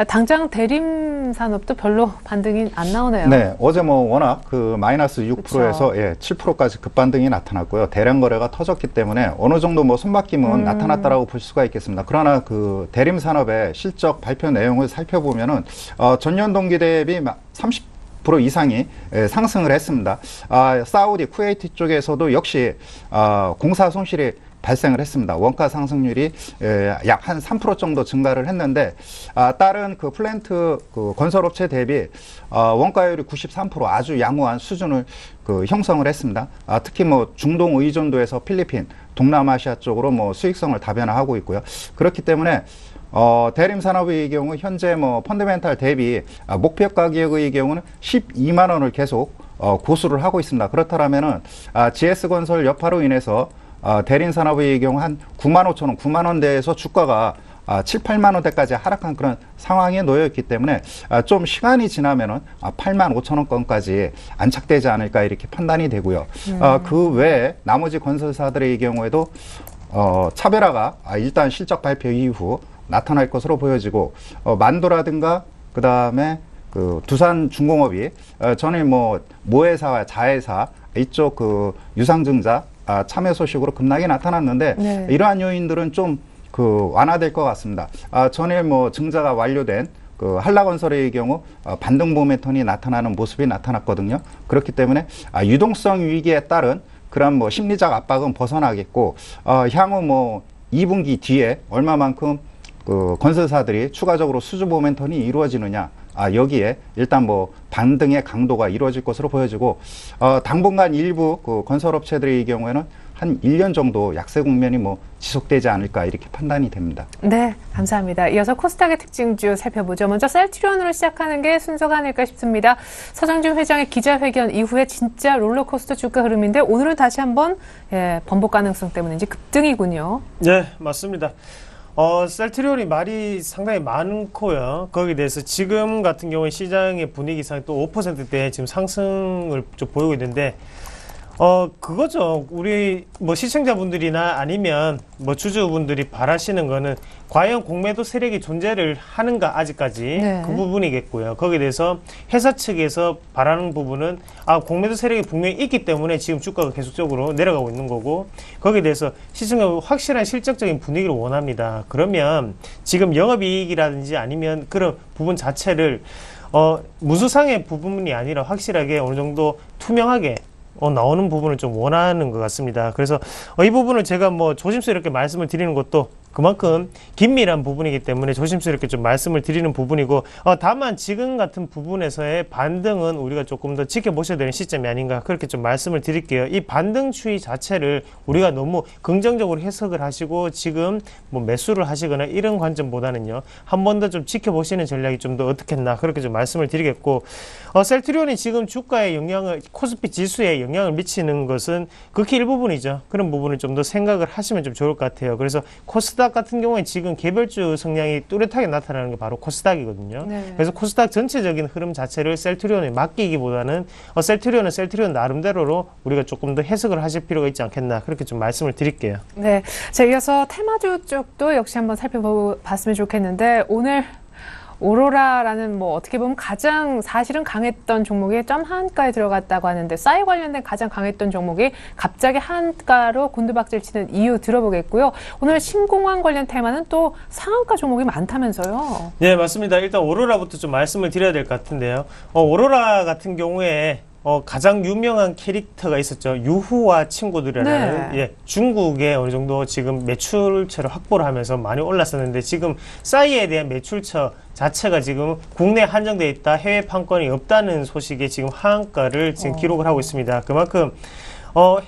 당장 대림 산업도 별로 반등이 안 나오네요. 네, 어제 뭐 워낙 마이너스 6%에서 7%까지 급반등이 나타났고요. 대량 거래가 터졌기 때문에 어느 정도 뭐 손바뀜은 나타났다라고 볼 수가 있겠습니다. 그러나 대림 산업의 실적 발표 내용을 살펴보면은 전년 동기 대비 30% 이상이 상승을 했습니다. 사우디, 쿠웨이트 쪽에서도 역시 공사 손실이 발생을 했습니다. 원가 상승률이 약 한 3% 정도 증가를 했는데 다른 플랜트 건설업체 대비 원가율이 93% 아주 양호한 수준을 형성을 했습니다. 특히 뭐 중동 의존도에서 필리핀, 동남아시아 쪽으로 뭐 수익성을 다변화하고 있고요. 그렇기 때문에 대림 산업의 경우 현재 뭐 펀더멘탈 대비 목표 가격의 경우는 12만 원을 계속 고수를 하고 있습니다. 그렇다면은 GS건설 여파로 인해서 대림 산업의 경우 한 9만 5천 원, 9만 원대에서 주가가 7, 8만 원대까지 하락한 그런 상황에 놓여 있기 때문에 좀 시간이 지나면은 8만 5천 원권까지 안착되지 않을까 이렇게 판단이 되고요. 그 외에 나머지 건설사들의 경우에도 차별화가 일단 실적 발표 이후 나타날 것으로 보여지고 만도라든가 그다음에 두산중공업이 전에 뭐 모회사와 자회사 이쪽 유상증자 참여 소식으로 급락이 나타났는데 네. 이러한 요인들은 좀 완화될 것 같습니다. 전에 뭐 증자가 완료된 한라건설의 경우 반등 모멘텀이 나타나는 모습이 나타났거든요. 그렇기 때문에 유동성 위기에 따른 그런 뭐 심리적 압박은 벗어나겠고 향후 뭐 2분기 뒤에 얼마만큼 건설사들이 추가적으로 수주 모멘텀이 이루어지느냐 여기에 일단 뭐 반등의 강도가 이루어질 것으로 보여지고 당분간 일부 건설업체들의 경우에는 한 1년 정도 약세 국면이 뭐 지속되지 않을까 이렇게 판단이 됩니다. 네, 감사합니다. 이어서 코스닥의 특징주 살펴보죠. 먼저 셀트리온으로 시작하는 게 순서가 아닐까 싶습니다. 서장준 회장의 기자회견 이후에 진짜 롤러코스터 주가 흐름인데 오늘은 다시 한번 번복 가능성 때문인지 급등이군요. 네, 맞습니다. 셀트리온이 말이 상당히 많고요. 거기에 대해서 지금 같은 경우에 시장의 분위기상 또 5%대 지금 상승을 좀 보이고 있는데, 그거죠. 우리 뭐 시청자분들이나 아니면 뭐 주주분들이 바라시는 거는 과연 공매도 세력이 존재를 하는가 아직까지 네. 그 부분이겠고요. 거기에 대해서 회사 측에서 바라는 부분은 공매도 세력이 분명히 있기 때문에 지금 주가가 계속적으로 내려가고 있는 거고 거기에 대해서 시청자 확실한 실적적인 분위기를 원합니다. 그러면 지금 영업이익이라든지 아니면 그런 부분 자체를 무수상의 부분이 아니라 확실하게 어느 정도 투명하게 나오는 부분을 좀 원하는 것 같습니다. 그래서 이 부분을 제가 뭐 조심스럽게 말씀을 드리는 것도 그만큼 긴밀한 부분이기 때문에 조심스럽게 좀 말씀을 드리는 부분이고 다만 지금 같은 부분에서의 반등은 우리가 조금 더 지켜보셔야 되는 시점이 아닌가 그렇게 좀 말씀을 드릴게요. 이 반등 추이 자체를 우리가 너무 긍정적으로 해석을 하시고 지금 뭐 매수를 하시거나 이런 관점보다는요 한 번 더 좀 지켜보시는 전략이 좀 더 어떻겠나 그렇게 좀 말씀을 드리겠고 셀트리온이 지금 주가에 영향을 코스피 지수에 영향을 미치는 것은 극히 일부분이죠. 그런 부분을 좀 더 생각을 하시면 좀 좋을 것 같아요. 그래서 코스닥 같은 경우에 지금 개별주 성향이 뚜렷하게 나타나는 게 바로 코스닥이거든요. 네. 그래서 코스닥 전체적인 흐름 자체를 셀트리온에 맡기기보다는 셀트리온은 셀트리온 나름대로로 우리가 조금 더 해석을 하실 필요가 있지 않겠나 그렇게 좀 말씀을 드릴게요. 네, 자 이어서 테마주 쪽도 역시 한번 살펴봤으면 좋겠는데 오로라라는 뭐 어떻게 보면 가장 사실은 강했던 종목이 점 한가에 들어갔다고 하는데 싸이 관련된 가장 강했던 종목이 갑자기 한가로 곤두박질 치는 이유 들어보겠고요. 오늘 신공항 관련 테마는 또 상한가 종목이 많다면서요. 네, 맞습니다. 일단 오로라부터 좀 말씀을 드려야 될 것 같은데요. 오로라 같은 경우에 가장 유명한 캐릭터가 있었죠. 유후와 친구들이라는 네. 예, 중국에 어느 정도 지금 매출처를 확보를 하면서 많이 올랐었는데 지금 싸이에 대한 매출처 자체가 지금 국내에 한정되어 있다, 해외 판권이 없다는 소식에 지금 하한가를 지금 기록을 하고 있습니다. 그만큼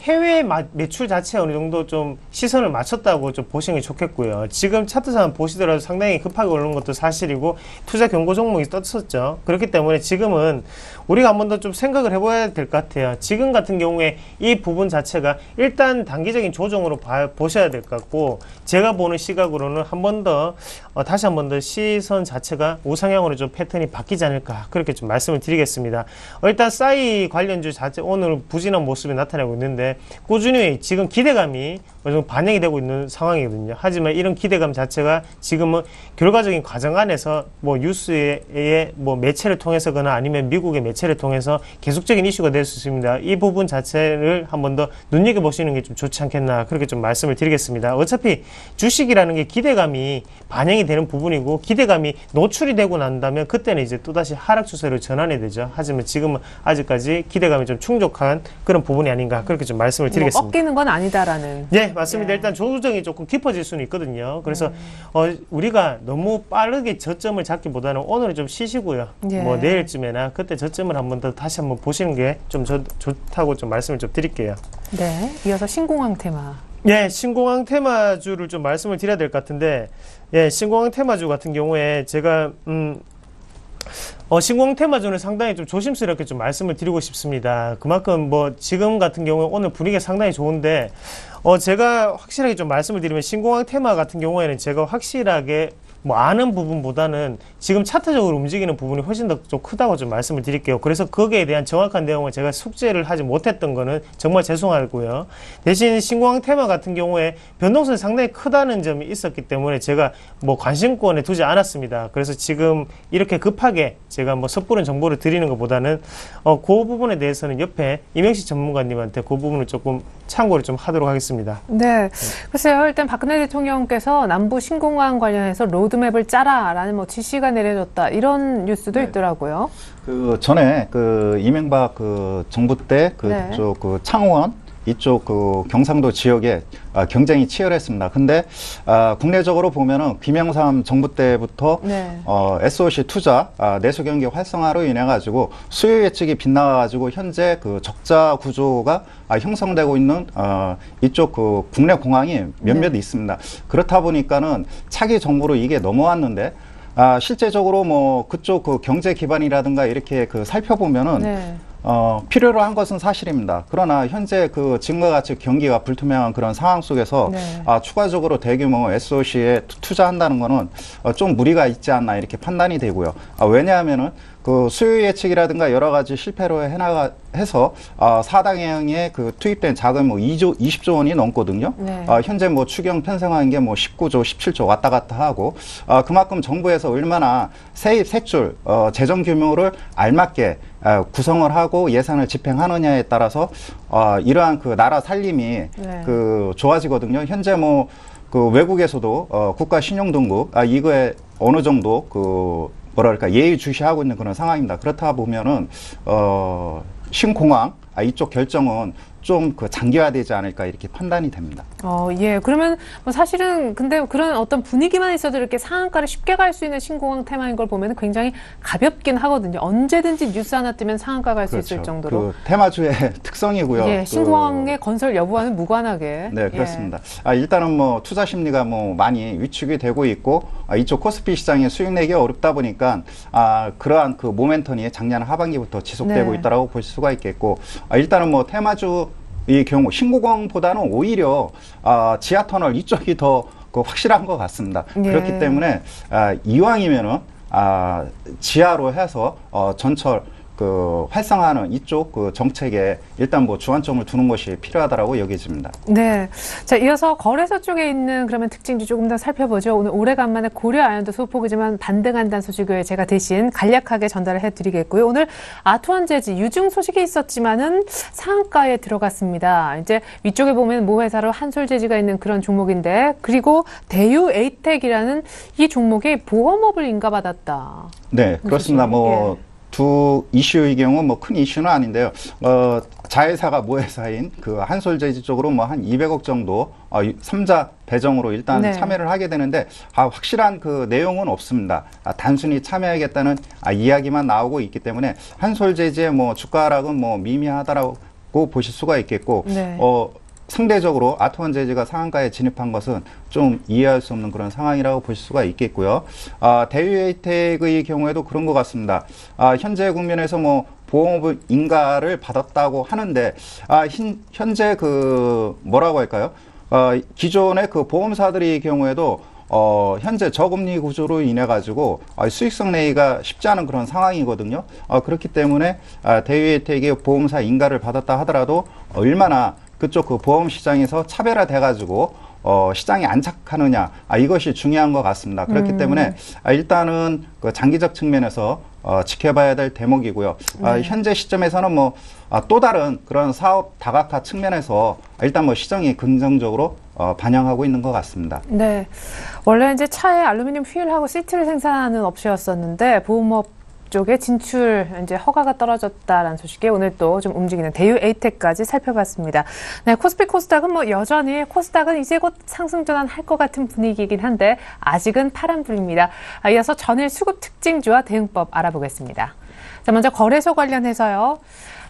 해외 매출 자체에 어느 정도 좀 시선을 맞췄다고 좀 보시는 게 좋겠고요. 지금 차트상 보시더라도 상당히 급하게 오르는 것도 사실이고 투자 경고 종목이 떴었죠. 그렇기 때문에 지금은 우리가 한 번 더 좀 생각을 해봐야 될 것 같아요. 지금 같은 경우에 이 부분 자체가 일단 단기적인 조정으로 보셔야 될 것 같고, 제가 보는 시각으로는 한 번 더 다시 한 번 더 시선 자체가 우상향으로 좀 패턴이 바뀌지 않을까, 그렇게 좀 말씀을 드리겠습니다. 일단 싸이 관련주 자체 오늘 부진한 모습이 나타나고 있는데 꾸준히 지금 기대감이 어느 정도 반영이 되고 있는 상황이거든요. 하지만 이런 기대감 자체가 지금은 결과적인 과정 안에서 뭐 뉴스의 뭐 매체를 통해서거나 아니면 미국의 매체를 통해서 계속적인 이슈가 될 수 있습니다. 이 부분 자체를 한 번 더 눈여겨보시는 게 좀 좋지 않겠나, 그렇게 좀 말씀을 드리겠습니다. 어차피 주식이라는 게 기대감이 반영이 되는 부분이고, 기대감이 노출이 되고 난다면 그때는 이제 또다시 하락 추세로 전환이 되죠. 하지만 지금은 아직까지 기대감이 좀 충족한 그런 부분이 아닌가, 그렇게 좀 말씀을 드리겠습니다. 뭐 꺾이는 건 아니다라는. 네, 맞습니다. 예. 일단 조정이 조금 깊어질 수는 있거든요. 그래서 우리가 너무 빠르게 저점을 잡기보다는 오늘은 좀 쉬시고요. 예. 뭐 내일쯤에나 그때 저점을 한 번 더 다시 한번 보시는 게 좀 좋다고 좀 말씀을 좀 드릴게요. 네, 이어서 신공항 테마. 예, 신공항 테마주를 좀 말씀을 드려야 될 것 같은데, 예, 신공항 테마주 같은 경우에 제가 신공항 테마주는 상당히 좀 조심스럽게 좀 말씀을 드리고 싶습니다. 그만큼 뭐 지금 같은 경우에 오늘 분위기가 상당히 좋은데, 제가 확실하게 좀 말씀을 드리면 신공항 테마 같은 경우에는 제가 확실하게 뭐 아는 부분보다는 지금 차트적으로 움직이는 부분이 훨씬 더 좀 크다고 좀 말씀을 드릴게요. 그래서 거기에 대한 정확한 내용을 제가 숙제를 하지 못했던 거는 정말 죄송하고요. 대신 신공항 테마 같은 경우에 변동성이 상당히 크다는 점이 있었기 때문에 제가 뭐 관심권에 두지 않았습니다. 그래서 지금 이렇게 급하게 제가 뭐 섣부른 정보를 드리는 것보다는 그 부분에 대해서는 옆에 이명식 전문가님한테 그 부분을 조금 참고를 좀 하도록 하겠습니다. 네, 글쎄요. 일단 박근혜 대통령께서 남부 신공항 관련해서 로드맵을 짜라라는 뭐 지시가 내려졌다, 이런 뉴스도 있더라고요. 그 전에 그 이명박 그 정부 때 그쪽 그 창원 이쪽 그 경상도 지역에 경쟁이 치열했습니다. 근데 국내적으로 보면은 김영삼 정부 때부터 SOC 투자 내수 경기 활성화로 인해 가지고 수요 예측이 빗나가 가지고 현재 그 적자 구조가 형성되고 있는 이쪽 그 국내 공항이 몇몇 있습니다. 그렇다 보니까는 차기 정부로 이게 넘어왔는데, 실제적으로 뭐 그쪽 그 경제 기반이라든가 이렇게 그 살펴보면은 필요로 한 것은 사실입니다. 그러나 현재 그 지금과 같이 경기가 불투명한 그런 상황 속에서 추가적으로 대규모 SOC에 투자한다는 거는 좀 무리가 있지 않나, 이렇게 판단이 되고요. 왜냐하면은 그 수요 예측이라든가 여러 가지 실패로 해서 사당행에 그 투입된 자금 뭐 20조 원이 넘거든요. 현재 뭐 추경 편성한 게 뭐 19조, 17조 왔다 갔다 하고, 그만큼 정부에서 얼마나 세입, 세출, 재정 규모를 알맞게 구성을 하고 예산을 집행하느냐에 따라서 이러한 그 나라 살림이 그 좋아지거든요. 현재 뭐 그 외국에서도 국가 신용 등급 이거에 어느 정도 그 뭐랄까 예의주시하고 있는 그런 상황입니다. 그렇다 보면은 신공항 이쪽 결정은 좀 그 장기화되지 않을까, 이렇게 판단이 됩니다. 예. 그러면 뭐 사실은 근데 그런 어떤 분위기만 있어도 이렇게 상한가를 쉽게 갈 수 있는 신공항 테마인 걸 보면 굉장히 가볍긴 하거든요. 언제든지 뉴스 하나 뜨면 상한가 갈 수 있을 정도로. 그 테마주의 특성이고요. 예, 신공항의 건설 여부와는 무관하게. 네, 그렇습니다. 일단은 뭐 투자 심리가 뭐 많이 위축이 되고 있고, 이쪽 코스피 시장에 수익 내기 어렵다 보니까 그러한 그 모멘텀이 작년 하반기부터 지속되고 있다라고 볼 수가 있겠고, 일단은 뭐 테마주 이 경우 신공항보다는 오히려 지하터널 이쪽이 더 그 확실한 것 같습니다. 그렇기 때문에 이왕이면은 지하로 해서 전철 그 활성화하는 이쪽 그 정책에 일단 뭐 주안점을 두는 것이 필요하다라고 여겨집니다. 네. 자, 이어서 거래소 쪽에 있는 그러면 특징주 조금 더 살펴보죠. 오늘 오래간만에 고려 아연도 소폭이지만 반등한다는 소식을 제가 대신 간략하게 전달을 해드리겠고요. 오늘 아트원재즈 유증 소식이 있었지만은 상한가에 들어갔습니다. 이제 위쪽에 보면 모 회사로 한솔재즈가 있는 그런 종목인데, 그리고 대유 에이텍이라는 이 종목이 보험업을 인가받았다. 네, 그렇습니다. 뭐 두 이슈의 경우 뭐 큰 이슈는 아닌데요. 자회사가 모회사인 그 한솔재즈 쪽으로 뭐 한 200억 정도 3자 배정으로 일단 네. 참여를 하게 되는데 확실한 그 내용은 없습니다. 단순히 참여하겠다는 이야기만 나오고 있기 때문에 한솔재즈의 뭐 주가 하락은 뭐 미미하다라고 보실 수가 있겠고 네. 상대적으로 아트원재즈가 상한가에 진입한 것은 좀 이해할 수 없는 그런 상황이라고 볼 수가 있겠고요. 대유에이텍의 경우에도 그런 것 같습니다. 현재 국면에서 뭐 보험업 인가를 받았다고 하는데 현재 그 뭐라고 할까요? 기존의 그 보험사들의 경우에도 현재 저금리 구조로 인해 가지고 수익성 내기가 쉽지 않은 그런 상황이거든요. 그렇기 때문에 대유에이텍의 보험사 인가를 받았다 하더라도 얼마나 그쪽 그 보험 시장에서 차별화돼 가지고 시장에 안착하느냐 이것이 중요한 것 같습니다. 그렇기 때문에 일단은 그 장기적 측면에서 지켜봐야 될 대목이고요. 네. 현재 시점에서는 뭐 또 다른 그런 사업 다각화 측면에서 일단 뭐 시장이 긍정적으로 반영하고 있는 것 같습니다. 네. 원래 이제 차에 알루미늄 휠하고 시트를 생산하는 업체였었는데 보험업 쪽에 진출 이제 허가가 떨어졌다라는 소식에 오늘 또 좀 움직이는 대유 에이텍까지 살펴봤습니다. 네, 코스피 코스닥은 뭐 여전히 코스닥은 이제 곧 상승 전환할 것 같은 분위기이긴 한데 아직은 파란불입니다. 이어서 전일 수급 특징주와 대응법 알아보겠습니다. 자, 먼저 거래소 관련해서요.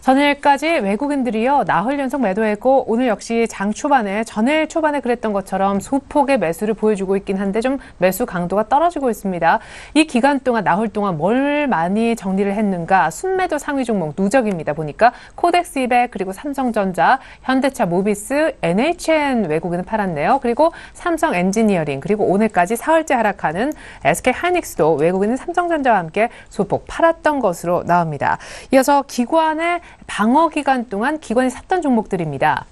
전일까지 외국인들이요 나흘 연속 매도했고 오늘 역시 장 초반에 전일 초반에 그랬던 것처럼 소폭의 매수를 보여주고 있긴 한데 좀 매수 강도가 떨어지고 있습니다. 이 기간 동안 나흘 동안 뭘 많이 정리를 했는가? 순매도 상위 종목 누적입니다. 보니까 코덱스 200 그리고 삼성전자, 현대차 모비스, NHN 외국인은 팔았네요. 그리고 삼성 엔지니어링 그리고 오늘까지 사흘째 하락하는 SK 하이닉스도 외국인은 삼성전자와 함께 소폭 팔았던 것으로 나옵니다. 이어서 기관의 방어 기간 동안 기관이 샀던 종목들입니다.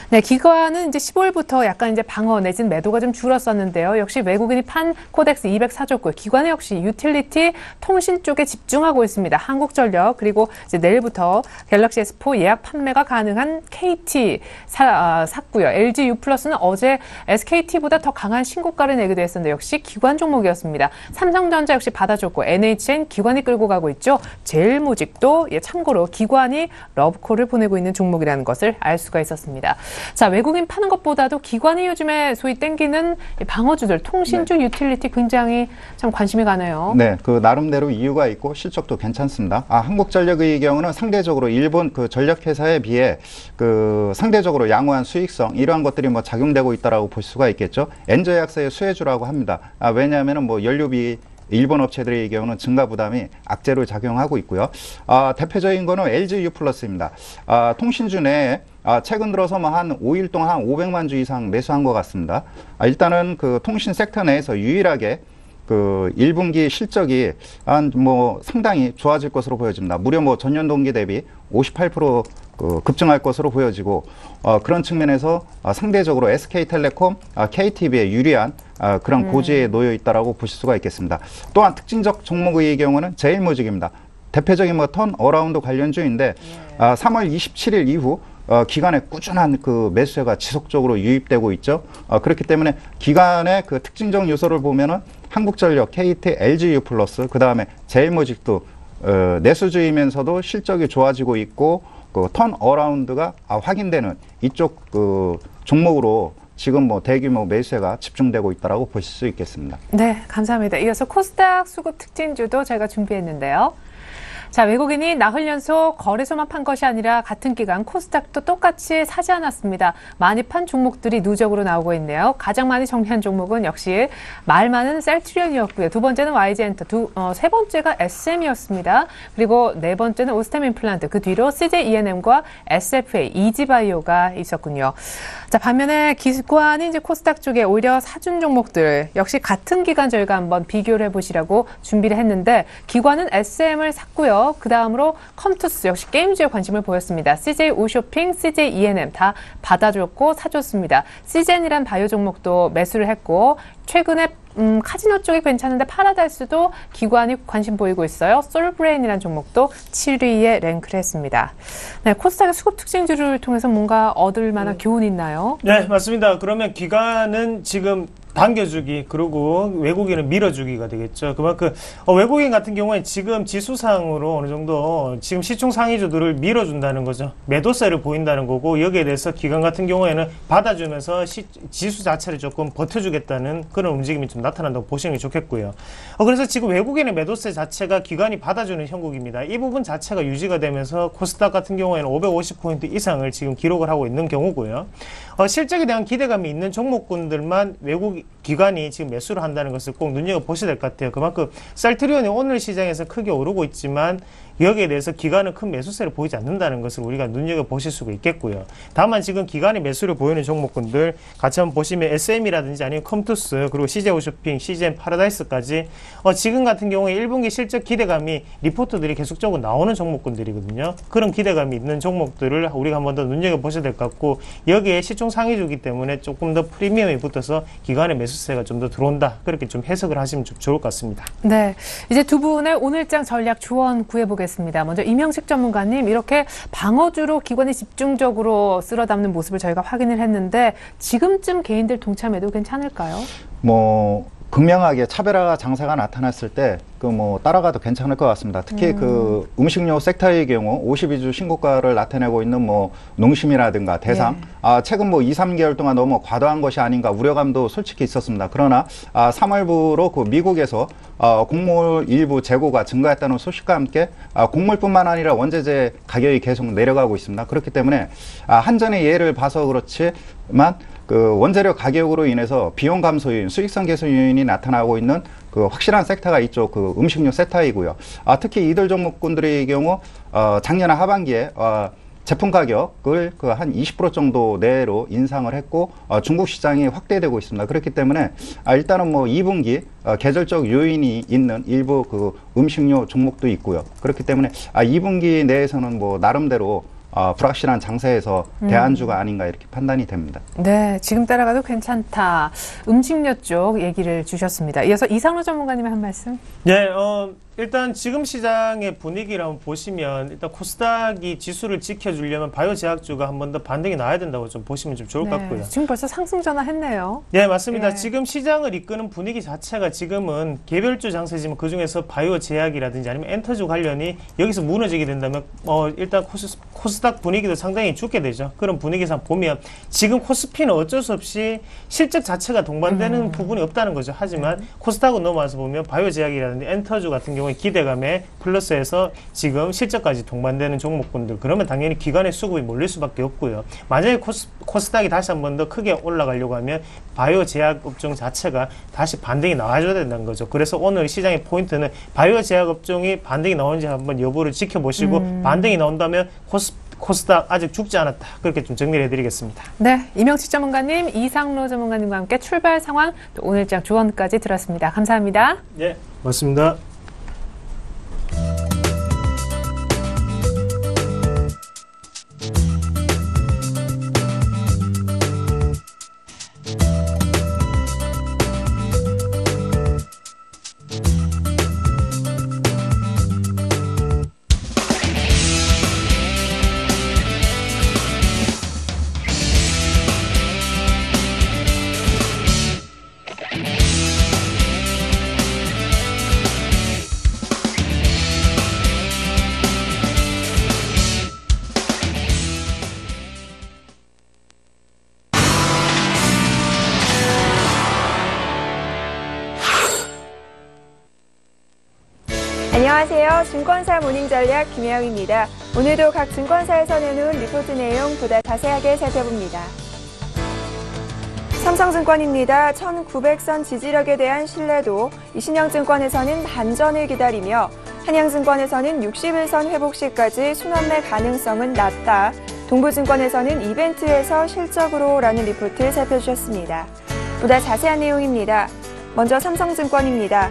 네, 기관은 이제 15일부터 약간 이제 방어 내지는 매도가 좀 줄었었는데요. 역시 외국인이 판 코덱스 200 사줬고요. 기관은 역시 유틸리티 통신 쪽에 집중하고 있습니다. 한국전력 그리고 이제 내일부터 갤럭시 S4 예약 판매가 가능한 KT 샀고요. LG U+는 어제 SKT보다 더 강한 신고가를 내기도 했었는데 역시 기관 종목이었습니다. 삼성전자 역시 받아줬고 NHN 기관이 끌고 가고 있죠. 제일모직도 참고로 기관이 러브콜을 보내고 있는 종목이라는 것을 알 수가 있었습니다. 자, 외국인 파는 것보다도 기관이 요즘에 소위 땡기는 방어주들, 통신주, 네. 유틸리티 굉장히 참 관심이 가네요. 네, 그 나름대로 이유가 있고 실적도 괜찮습니다. 한국전력의 경우는 상대적으로 일본 그 전력회사에 비해 그 상대적으로 양호한 수익성 이러한 것들이 뭐 작용되고 있다라고 볼 수가 있겠죠. 엔저약사의 수혜주라고 합니다. 왜냐하면은 뭐 연료비 일본 업체들의 경우는 증가 부담이 악재로 작용하고 있고요. 대표적인 거는 LG U+입니다. 통신주 내에 최근 들어서 뭐 한 5일 동안 한 500만 주 이상 매수한 것 같습니다. 일단은 그 통신 섹터 내에서 유일하게 그 1분기 실적이 뭐 상당히 좋아질 것으로 보여집니다. 무려 뭐 전년 동기 대비 58% 급증할 것으로 보여지고 그런 측면에서 상대적으로 SK텔레콤, KTB에 유리한 그런 고지에 놓여 있다라고 보실 수가 있겠습니다. 또한 특징적 종목의 경우는 제일모직입니다. 대표적인 뭐 턴 어라운드 관련주인데 3월 27일 이후 기관의 꾸준한 그 매수세가 지속적으로 유입되고 있죠. 그렇기 때문에 기관의 그 특징적 요소를 보면은 한국전력, KT, LG U+, 그 다음에 제일모직도 내수주이면서도 실적이 좋아지고 있고 그 턴 어라운드가 확인되는 이쪽 그 종목으로 지금 뭐 대규모 매수세가 집중되고 있다라고 보실 수 있겠습니다. 네, 감사합니다. 이어서 코스닥 수급 특징주도 제가 준비했는데요. 자, 외국인이 나흘 연속 거래소만 판 것이 아니라 같은 기간 코스닥도 똑같이 사지 않았습니다. 많이 판 종목들이 누적으로 나오고 있네요. 가장 많이 정리한 종목은 역시 말 많은 셀트리온이었고요. 두 번째는 YG엔터, 세 번째가 SM이었습니다. 그리고 네 번째는 오스템 임플란트, 그 뒤로 CJ ENM과 SFA, 이지바이오가 있었군요. 자, 반면에 기관이 이제 코스닥 쪽에 오히려 사준 종목들 역시 같은 기간 저희가 한번 비교를 해보시라고 준비를 했는데 기관은 SM을 샀고요. 있고요. 그 다음으로 컴투스 역시 게임주에 관심을 보였습니다. CJ 오쇼핑, CJ ENM 다 받아줬고 사줬습니다. CJN이란 바이오 종목도 매수를 했고 최근에 카지노 쪽이 괜찮은데 파라다이스도 기관이 관심 보이고 있어요. 솔브레인이라는 종목도 7위에 랭크를 했습니다. 네, 코스닥의 수급 특징주를 통해서 뭔가 얻을 만한 교훈이 있나요? 네, 맞습니다. 그러면 기관은 지금 당겨주기, 그리고 외국인은 밀어주기가 되겠죠. 그만큼 외국인 같은 경우에 지금 지수상으로 어느 정도 지금 시총 상위주들을 밀어준다는 거죠. 매도세를 보인다는 거고, 여기에 대해서 기관 같은 경우에는 받아주면서 지수 자체를 조금 버텨주겠다는 그런 움직임이 좀 나타난다고 보시는 게 좋겠고요. 그래서 지금 외국인의 매도세 자체가 기관이 받아주는 형국입니다. 이 부분 자체가 유지가 되면서 코스닥 같은 경우에는 550포인트 이상을 지금 기록을 하고 있는 경우고요. 실적에 대한 기대감이 있는 종목군들만 외국 기관이 지금 매수를 한다는 것을 꼭 눈여겨보셔야 될 것 같아요. 그만큼 셀트리온이 오늘 시장에서 크게 오르고 있지만 여기에 대해서 기관은 큰 매수세를 보이지 않는다는 것을 우리가 눈여겨보실 수가 있겠고요. 다만 지금 기관이 매수를 보이는 종목군들 같이 한번 보시면 SM이라든지 아니면 컴투스, 그리고 CJ오쇼핑, CJN 파라다이스까지 지금 같은 경우에 1분기 실적 기대감이 리포트들이 계속적으로 나오는 종목군들이거든요. 그런 기대감이 있는 종목들을 우리가 한번 더 눈여겨보셔야 될 것 같고, 여기에 시총 상위주기 때문에 조금 더 프리미엄이 붙어서 기관의 매수세가 좀 더 들어온다, 그렇게 좀 해석을 하시면 좀 좋을 것 같습니다. 네, 이제 두 분의 오늘장 전략 조언 구해보겠습니다. 먼저 이명식 전문가님, 이렇게 방어주로 기관이 집중적으로 쓸어 담는 모습을 저희가 확인을 했는데 지금쯤 개인들 동참해도 괜찮을까요? 극명하게 차별화 장세가 나타났을 때 따라가도 괜찮을 것 같습니다. 특히 그 음식료 섹터의 경우 52주 신고가를 나타내고 있는 농심이라든가 대상, 최근 2, 3개월 동안 너무 과도한 것이 아닌가 우려감도 솔직히 있었습니다. 그러나 3월부로 그 미국에서 곡물 일부 재고가 증가했다는 소식과 함께 곡물뿐만 아니라 원재재 가격이 계속 내려가고 있습니다. 그렇기 때문에 한전의 예를 봐서 그렇지만 그 원재료 가격으로 인해서 비용 감소 요인, 수익성 개선 요인이 나타나고 있는 그 확실한 섹터가 있죠. 그 음식료 섹터이고요. 특히 이들 종목군들의 경우 작년 하반기에 제품 가격을 그 한 20% 정도 내로 인상을 했고 중국 시장이 확대되고 있습니다. 그렇기 때문에 일단은 2분기 계절적 요인이 있는 일부 그 음식료 종목도 있고요. 그렇기 때문에 2분기 내에서는 나름대로 불확실한 장세에서 대안주가 아닌가 이렇게 판단이 됩니다. 네, 지금 따라가도 괜찮다. 음식료 쪽 얘기를 주셨습니다. 이어서 이상로 전문가님의 한 말씀. 네, 일단 지금 시장의 분위기를 한번 보시면 일단 코스닥이 지수를 지켜주려면 바이오 제약주가 한 번 더 반등이 나와야 된다고 좀 보시면 좀 좋을 것 같고요. 지금 벌써 상승 전환했네요. 네, 맞습니다. 지금 시장을 이끄는 분위기 자체가 지금은 개별주 장세지만 그중에서 바이오 제약이라든지 아니면 엔터주 관련이 여기서 무너지게 된다면 일단 코스닥 분위기도 상당히 죽게 되죠. 그런 분위기상 보면 지금 코스피는 어쩔 수 없이 실적 자체가 동반되는 부분이 없다는 거죠. 하지만 코스닥으로 넘어와서 보면 바이오 제약이라든지 엔터주 같은 경우 기대감에 플러스해서 지금 실적까지 동반되는 종목군들, 그러면 당연히 기관의 수급이 몰릴 수밖에 없고요. 만약에 코스닥이 다시 한 번 더 크게 올라가려고 하면 바이오 제약 업종 자체가 다시 반등이 나와줘야 된다는 거죠. 그래서 오늘 시장의 포인트는 바이오 제약 업종이 반등이 나오는지 한번 여부를 지켜보시고 반등이 나온다면 코스닥 아직 죽지 않았다, 그렇게 좀 정리를 해드리겠습니다. 네, 이명식 전문가님, 이상로 전문가님과 함께 출발 상황, 또 오늘장 조언까지 들었습니다. 감사합니다. 네, 맞습니다. 안녕하세요. 증권사 모닝전략 김혜영입니다. 오늘도 각 증권사에서 내놓은 리포트 내용 보다 자세하게 살펴봅니다. 삼성증권입니다. 1900선 지지력에 대한 신뢰도, 이신영증권에서는 반전을 기다리며 한양증권에서는 61선 회복 시까지 순환매 가능성은 낮다. 동부증권에서는 이벤트에서 실적으로라는 리포트 살펴주셨습니다. 보다 자세한 내용입니다. 먼저 삼성증권입니다.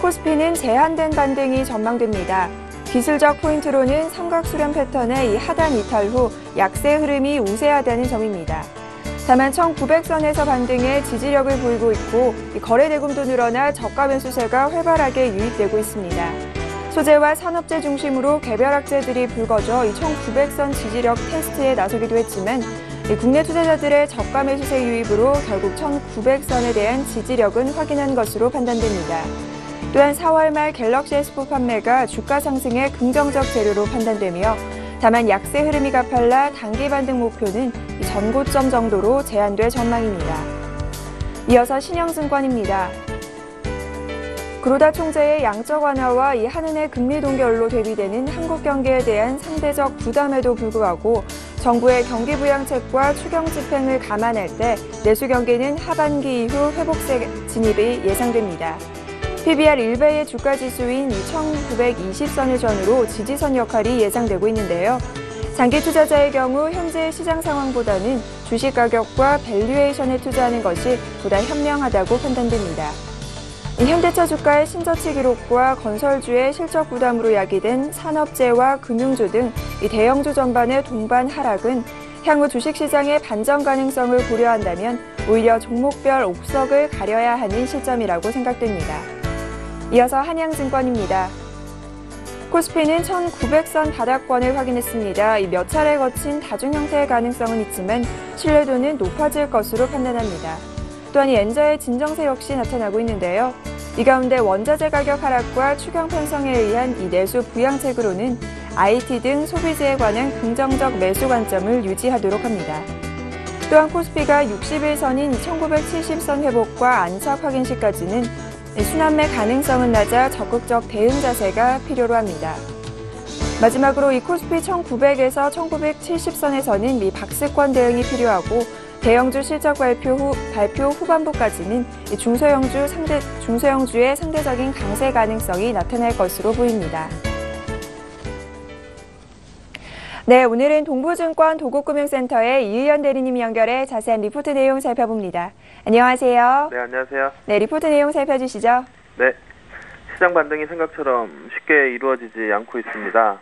코스피는 제한된 반등이 전망됩니다. 기술적 포인트로는 삼각 수렴 패턴의 이 하단 이탈 후 약세 흐름이 우세하다는 점입니다. 다만 1900선에서 반등해 지지력을 보이고 있고 거래 대금도 늘어나 저가 매수세가 활발하게 유입되고 있습니다. 소재와 산업재 중심으로 개별 악재들이 불거져 이 1900선 지지력 테스트에 나서기도 했지만 국내 투자자들의 저가 매수세 유입으로 결국 1900선에 대한 지지력은 확인한 것으로 판단됩니다. 또한 4월 말 갤럭시 S4 판매가 주가 상승의 긍정적 재료로 판단되며 다만 약세 흐름이 가팔라 단기 반등 목표는 전고점 정도로 제한될 전망입니다. 이어서 신영증권입니다. 그로다 총재의 양적 완화와 이 한은의 금리 동결로 대비되는 한국 경기에 대한 상대적 부담에도 불구하고 정부의 경기 부양책과 추경 집행을 감안할 때 내수 경기는 하반기 이후 회복세 진입이 예상됩니다. PBR 1배의 주가 지수인 1920선을 전후로 지지선 역할이 예상되고 있는데요. 장기 투자자의 경우 현재 시장 상황보다는 주식 가격과 밸류에이션에 투자하는 것이 보다 현명하다고 판단됩니다. 현대차 주가의 신저치 기록과 건설주의 실적 부담으로 야기된 산업재와 금융주 등 대형주 전반의 동반 하락은 향후 주식시장의 반전 가능성을 고려한다면 오히려 종목별 옥석을 가려야 하는 시점이라고 생각됩니다. 이어서 한양증권입니다. 코스피는 1900선 바닥권을 확인했습니다. 몇 차례 거친 다중 형태의 가능성은 있지만 신뢰도는 높아질 것으로 판단합니다. 또한 이 엔저의 진정세 역시 나타나고 있는데요. 이 가운데 원자재 가격 하락과 추경 편성에 의한 이 내수 부양책으로는 IT 등 소비재에 관한 긍정적 매수 관점을 유지하도록 합니다. 또한 코스피가 61선인 1970선 회복과 안착 확인 시까지는 순환매 가능성은 낮아 적극적 대응 자세가 필요로 합니다. 마지막으로 이 코스피 1900에서 1970선에서는 미 박스권 대응이 필요하고 대형주 실적 발표 후반부까지는 중소형주의 상대적인 강세 가능성이 나타날 것으로 보입니다. 네, 오늘은 동부증권 도곡금융센터의 이의연 대리님 연결해 자세한 리포트 내용 살펴봅니다. 안녕하세요. 네, 안녕하세요. 네, 리포트 내용 살펴주시죠. 네, 시장 반등이 생각처럼 쉽게 이루어지지 않고 있습니다.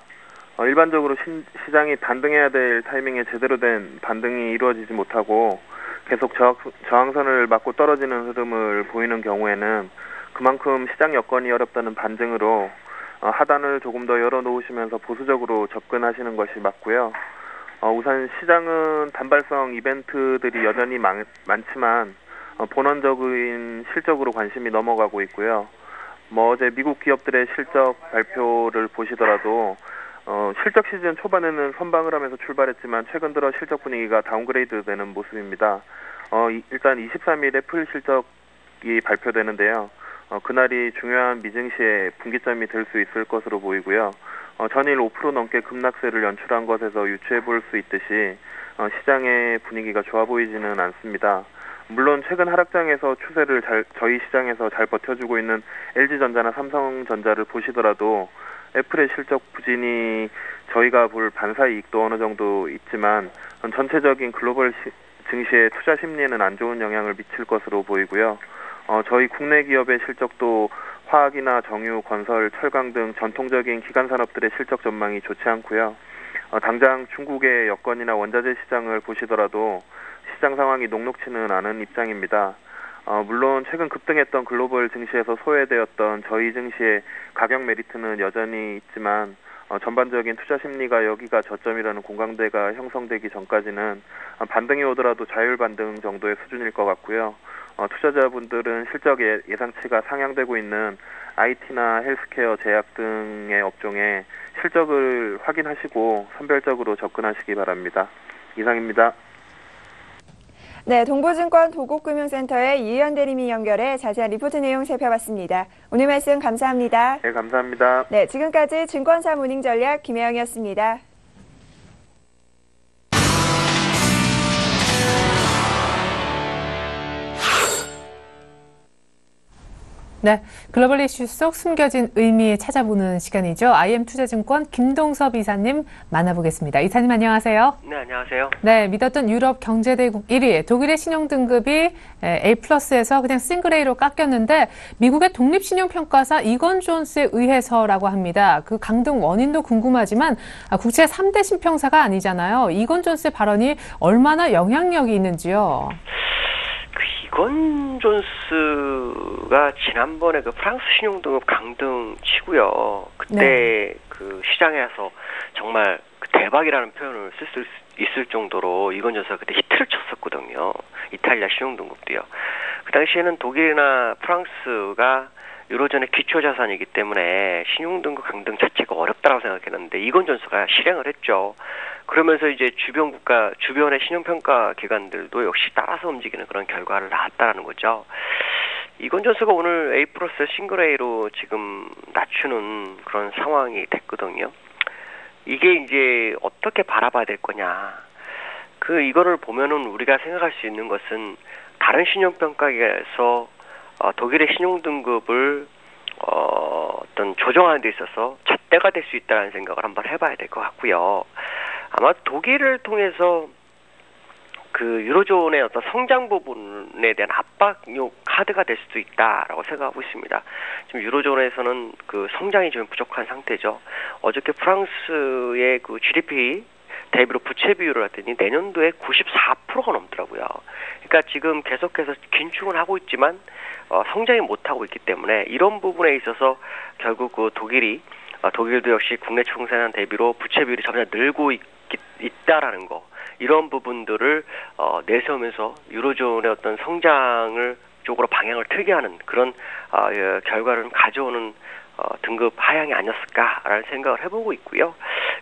일반적으로 시장이 반등해야 될 타이밍에 제대로 된 반등이 이루어지지 못하고 계속 저항선을 맞고 떨어지는 흐름을 보이는 경우에는 그만큼 시장 여건이 어렵다는 반증으로 하단을 조금 더 열어놓으시면서 보수적으로 접근하시는 것이 맞고요. 우선 시장은 단발성 이벤트들이 여전히 많지만 본원적인 실적으로 관심이 넘어가고 있고요. 어제 미국 기업들의 실적 발표를 보시더라도 실적 시즌 초반에는 선방을 하면서 출발했지만 최근 들어 실적 분위기가 다운그레이드 되는 모습입니다. 일단 23일 애플 실적이 발표되는데요. 그날이 중요한 미증시의 분기점이 될 수 있을 것으로 보이고요. 전일 5% 넘게 급락세를 연출한 것에서 유추해 볼 수 있듯이 시장의 분위기가 좋아 보이지는 않습니다. 물론 최근 하락장에서 추세를 저희 시장에서 잘 버텨주고 있는 LG전자나 삼성전자를 보시더라도 애플의 실적 부진이 저희가 볼 반사 이익도 어느 정도 있지만 전체적인 글로벌 증시의 투자 심리에는 안 좋은 영향을 미칠 것으로 보이고요. 저희 국내 기업의 실적도 화학이나 정유, 건설, 철강 등 전통적인 기관 산업들의 실적 전망이 좋지 않고요. 당장 중국의 여건이나 원자재 시장을 보시더라도 시장 상황이 녹록치는 않은 입장입니다. 물론 최근 급등했던 글로벌 증시에서 소외되었던 저희 증시의 가격 메리트는 여전히 있지만 전반적인 투자 심리가 여기가 저점이라는 공감대가 형성되기 전까지는 반등이 오더라도 자율 반등 정도의 수준일 것 같고요. 투자자분들은 실적 예상치가 상향되고 있는 IT나 헬스케어, 제약 등의 업종에 실적을 확인하시고 선별적으로 접근하시기 바랍니다. 이상입니다. 네, 동부증권 도곡금융센터의 이의연 대리님 연결해 자세한 리포트 내용 살펴봤습니다. 오늘 말씀 감사합니다. 네, 감사합니다. 네, 지금까지 증권사 모닝전략 김혜영이었습니다. 네, 글로벌 이슈 속 숨겨진 의미 찾아보는 시간이죠. IM투자증권 김동섭 이사님 만나보겠습니다. 이사님 안녕하세요. 네, 안녕하세요. 네, 믿었던 유럽 경제대국 1위, 독일의 신용등급이 A+에서 그냥 싱글 A로 깎였는데 미국의 독립신용평가사 이건 존스에 의해서라고 합니다. 그 강등 원인도 궁금하지만 국채 3대 신평사가 아니잖아요. 이건 존스의 발언이 얼마나 영향력이 있는지요? 이건 존스가 지난번에 그 프랑스 신용등급 강등 치고요. 그때 네. 그 시장에서 정말 그 대박이라는 표현을 쓸 수 있을 정도로 이건 존스가 그때 히트를 쳤었거든요. 이탈리아 신용등급도요. 그 당시에는 독일이나 프랑스가 유로존의 기초자산이기 때문에 신용등급 강등 자체가 어렵다고 생각했는데 이건 존스가 실행을 했죠. 그러면서 이제 주변 국가, 주변의 신용평가 기관들도 역시 따라서 움직이는 그런 결과를 낳았다라는 거죠. 이건 존스가 오늘 A+ 싱글 A로 지금 낮추는 그런 상황이 됐거든요. 이게 이제 어떻게 바라봐야 될 거냐. 이거를 보면은 우리가 생각할 수 있는 것은 다른 신용평가에서 독일의 신용등급을 어떤 조정하는 데 있어서 잣대가 될 수 있다는 생각을 한번 해봐야 될 것 같고요. 아마 독일을 통해서 그 유로존의 어떤 성장 부분에 대한 압박용 카드가 될 수도 있다라고 생각하고 있습니다. 지금 유로존에서는 그 성장이 좀 부족한 상태죠. 어저께 프랑스의 그 GDP 대비로 부채 비율을 했더니 내년도에 94%가 넘더라고요. 그러니까 지금 계속해서 긴축을 하고 있지만 성장이 못하고 있기 때문에 이런 부분에 있어서 결국 그 독일도 역시 국내 총생산 대비로 부채 비율이 점점 늘고 있다라는 거, 이런 부분들을 내세우면서 유로존의 어떤 성장을 쪽으로 방향을 틀게 하는 그런 결과를 가져오는 등급 하향이 아니었을까라는 생각을 해보고 있고요.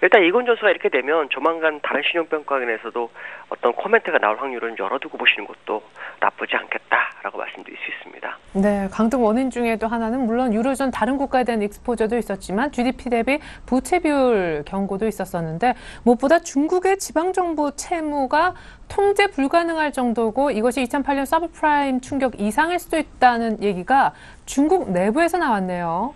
일단 이건 존스가 이렇게 되면 조만간 다른 신용평가원에서도 어떤 코멘트가 나올 확률은 열어두고 보시는 것도 나쁘지 않겠다라고 말씀드릴 수 있습니다. 네, 강등 원인 중에도 하나는 물론 유로존 다른 국가에 대한 익스포저도 있었지만 GDP 대비 부채 비율 경고도 있었었는데 무엇보다 중국의 지방정부 채무가 통제 불가능할 정도고 이것이 2008년 서브프라임 충격 이상일 수도 있다는 얘기가 중국 내부에서 나왔네요.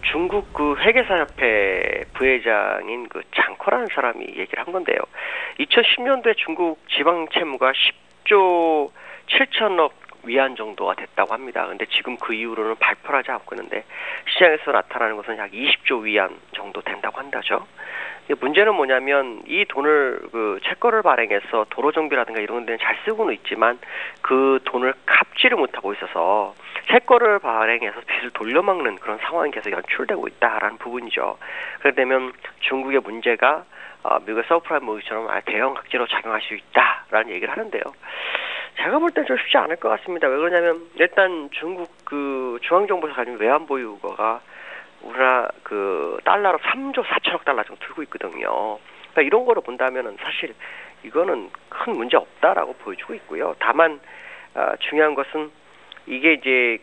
중국 회계사협회 부회장인 장커라는 사람이 얘기를 한 건데요. 2010년도에 중국 지방 채무가 10조 7천억 위안 정도가 됐다고 합니다. 근데 지금 그 이후로는 발표를 하지 않고 있는데 시장에서 나타나는 것은 약 20조 위안 정도 된다고 한다죠. 문제는 뭐냐면 이 돈을 채권을 발행해서 도로 정비라든가 이런 데는 잘 쓰고는 있지만 그 돈을 갚지를 못하고 있어서 채권을 발행해서 빚을 돌려막는 그런 상황이 계속 연출되고 있다라는 부분이죠. 그렇게 되면 중국의 문제가 미국의 서브프라임 모기처럼 대형 악재로 작용할 수 있다라는 얘기를 하는데요. 제가 볼 땐 좀 쉽지 않을 것 같습니다. 왜 그러냐면 일단 중국 중앙정부에서 가진 외환 보유고가 우리나라 달러로 3조 4천억 달러 정도 들고 있거든요. 그러니까 이런 거로 본다면은 사실 이거는 큰 문제 없다라고 보여주고 있고요. 다만 중요한 것은 이게 이제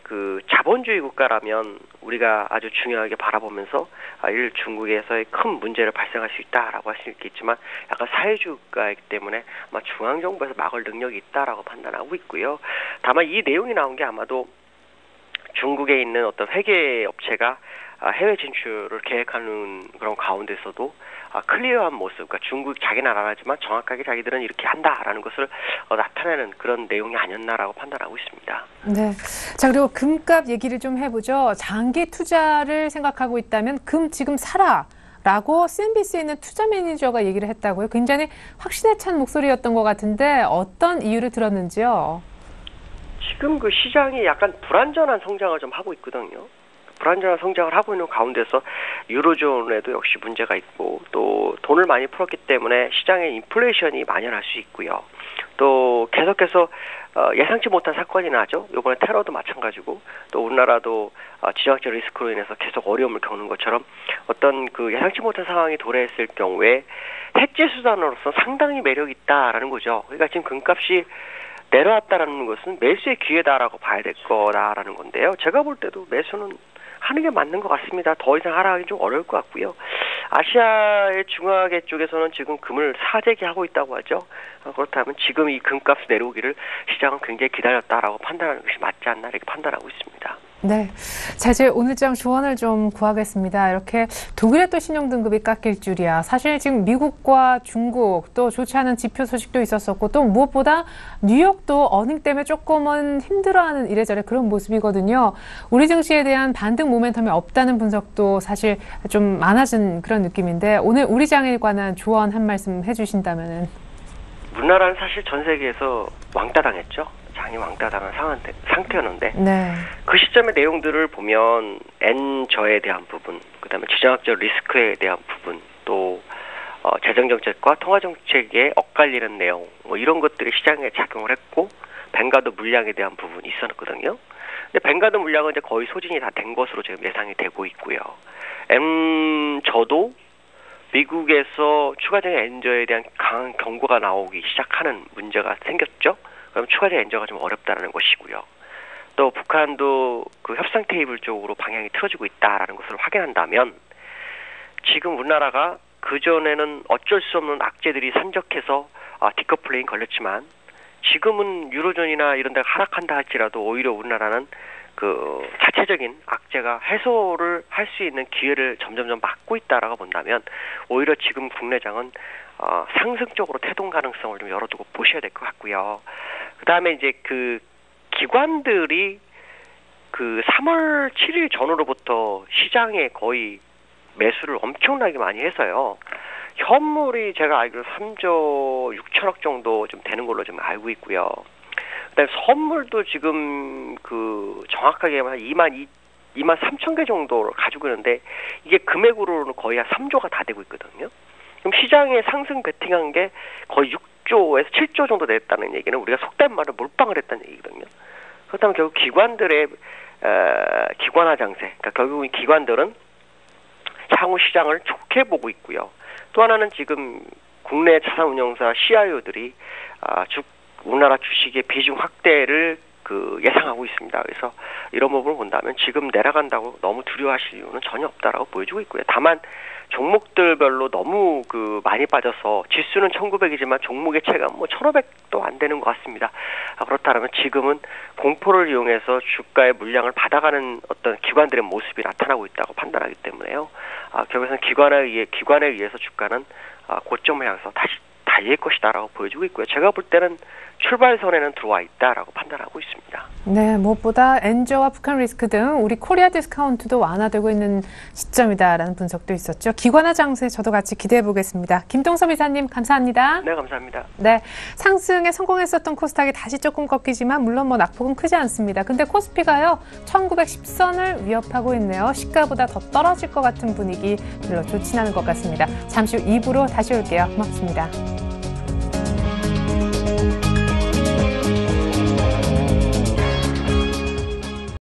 자본주의 국가라면 우리가 아주 중요하게 바라보면서 중국에서의 큰 문제를 발생할 수 있다라고 할 수 있겠지만 약간 사회주의 국가이기 때문에 아마 중앙정부에서 막을 능력이 있다라고 판단하고 있고요. 다만 이 내용이 나온 게 아마도 중국에 있는 어떤 회계 업체가 해외 진출을 계획하는 그런 가운데서도 클리어한 모습, 그러니까 중국 자기는 안 하지만 정확하게 자기들은 이렇게 한다라는 것을 나타내는 그런 내용이 아니었나라고 판단하고 있습니다. 네. 자, 그리고 금값 얘기를 좀 해보죠. 장기 투자를 생각하고 있다면 금 지금 사라. 라고 CNBC에 있는 투자 매니저가 얘기를 했다고요. 굉장히 확신에 찬 목소리였던 것 같은데 어떤 이유를 들었는지요? 지금 시장이 약간 불안전한 성장을 좀 하고 있거든요. 불안전한 성장을 하고 있는 가운데서 유로존에도 역시 문제가 있고 또 돈을 많이 풀었기 때문에 시장에 인플레이션이 만연할 수 있고요. 또 계속해서 예상치 못한 사건이 나죠. 이번에 테러도 마찬가지고 또 우리나라도 지정학적 리스크로 인해서 계속 어려움을 겪는 것처럼 어떤 예상치 못한 상황이 도래했을 경우에 해지 수단으로서 상당히 매력이 있다라는 거죠. 그러니까 지금 금값이 내려왔다라는 것은 매수의 기회다라고 봐야 될 거다라는 건데요. 제가 볼 때도 매수는 하는 게 맞는 것 같습니다. 더 이상 하락하기 좀 어려울 것 같고요. 아시아의 중화계 쪽에서는 지금 금을 사재기하고 있다고 하죠. 그렇다면 지금 이 금값 내려오기를 시장은 굉장히 기다렸다라고 판단하는 것이 맞지 않나 이렇게 판단하고 있습니다. 네. 자, 이제 오늘장 조언을 좀 구하겠습니다. 이렇게 독일의 또 신용등급이 깎일 줄이야. 사실 지금 미국과 중국 또 좋지 않은 지표 소식도 있었었고 또 무엇보다 뉴욕도 어닝 때문에 조금은 힘들어하는 이래저래 그런 모습이거든요. 우리 증시에 대한 반등 모멘텀이 없다는 분석도 사실 좀 많아진 그런 느낌인데 오늘 우리 장에 관한 조언 한 말씀 해주신다면은. 우리나라는 사실 전 세계에서 왕따 당했죠. 장이 왕따 당한 상태였는데 네. 그 시점의 내용들을 보면 N저에 대한 부분, 그다음에 지정학적 리스크에 대한 부분, 또 재정정책과 통화정책에 엇갈리는 내용 뭐 이런 것들이 시장에 작용을 했고 뱅가드 물량에 대한 부분이 있었거든요. 근데 뱅가드 물량은 이제 거의 소진이 다 된 것으로 지금 예상이 되고 있고요. N저도 미국에서 추가적인 N저에 대한 강한 경고가 나오기 시작하는 문제가 생겼죠. 그럼 추가적인 N저가 좀 어렵다는 것이고요. 또 북한도 그 협상 테이블 쪽으로 방향이 틀어지고 있다라는 것을 확인한다면 지금 우리나라가 그전에는 어쩔 수 없는 악재들이 산적해서 디커플링이 걸렸지만 지금은 유로존이나 이런 데가 하락한다 할지라도 오히려 우리나라는 그 자체적인 악재가 해소를 할 수 있는 기회를 점점점 막고 있다라고 본다면 오히려 지금 국내장은 상승적으로 태동 가능성을 좀 열어두고 보셔야 될 것 같고요. 그 다음에 이제 그 기관들이 그 3월 7일 전후로부터 시장에 거의 매수를 엄청나게 많이 해서요. 현물이 제가 알기로 3조 6천억 정도 좀 되는 걸로 좀 알고 있고요. 그다음에 선물도 지금 그 정확하게 한 2만 3천 개 정도를 가지고 있는데 이게 금액으로는 거의 한 3조가 다 되고 있거든요. 그럼 시장에 상승 베팅한 게 거의 6조에서 7조 정도 됐다는 얘기는 우리가 속된 말로 몰빵을 했다는 얘기거든요. 그렇다면 결국 기관들의 기관화 장세, 그러니까 결국 기관들은 향후 시장을 좋게 보고 있고요. 또 하나는 지금 국내 자산운용사 CIO들이 우리나라 주식의 비중 확대를 예상하고 있습니다. 그래서 이런 부분을 본다면 지금 내려간다고 너무 두려워하실 이유는 전혀 없다라고 보여주고 있고요. 다만 종목들별로 너무 많이 빠져서 지수는 1900이지만 종목의 체감 1500도 안 되는 것 같습니다. 그렇다면 지금은 공포를 이용해서 주가의 물량을 받아가는 어떤 기관들의 모습이 나타나고 있다고 판단하기 때문에요. 결국에는 기관에 의해서 주가는 고점을 향해서 다시 달릴 것이다라고 보여주고 있고요. 제가 볼 때는 출발선에는 들어와 있다라고 판단하고 있습니다. 네, 무엇보다 엔저와 북한 리스크 등 우리 코리아 디스카운트도 완화되고 있는 시점이다라는 분석도 있었죠. 기관화 장세 저도 같이 기대해 보겠습니다. 김동섭 이사님 감사합니다. 네, 감사합니다. 네, 상승에 성공했었던 코스닥이 다시 조금 꺾이지만 물론 낙폭은 크지 않습니다. 근데 코스피가요 1910선을 위협하고 있네요. 시가보다 더 떨어질 것 같은 분위기 별로 좋진 않은 것 같습니다. 잠시 후 2부로 다시 올게요. 고맙습니다.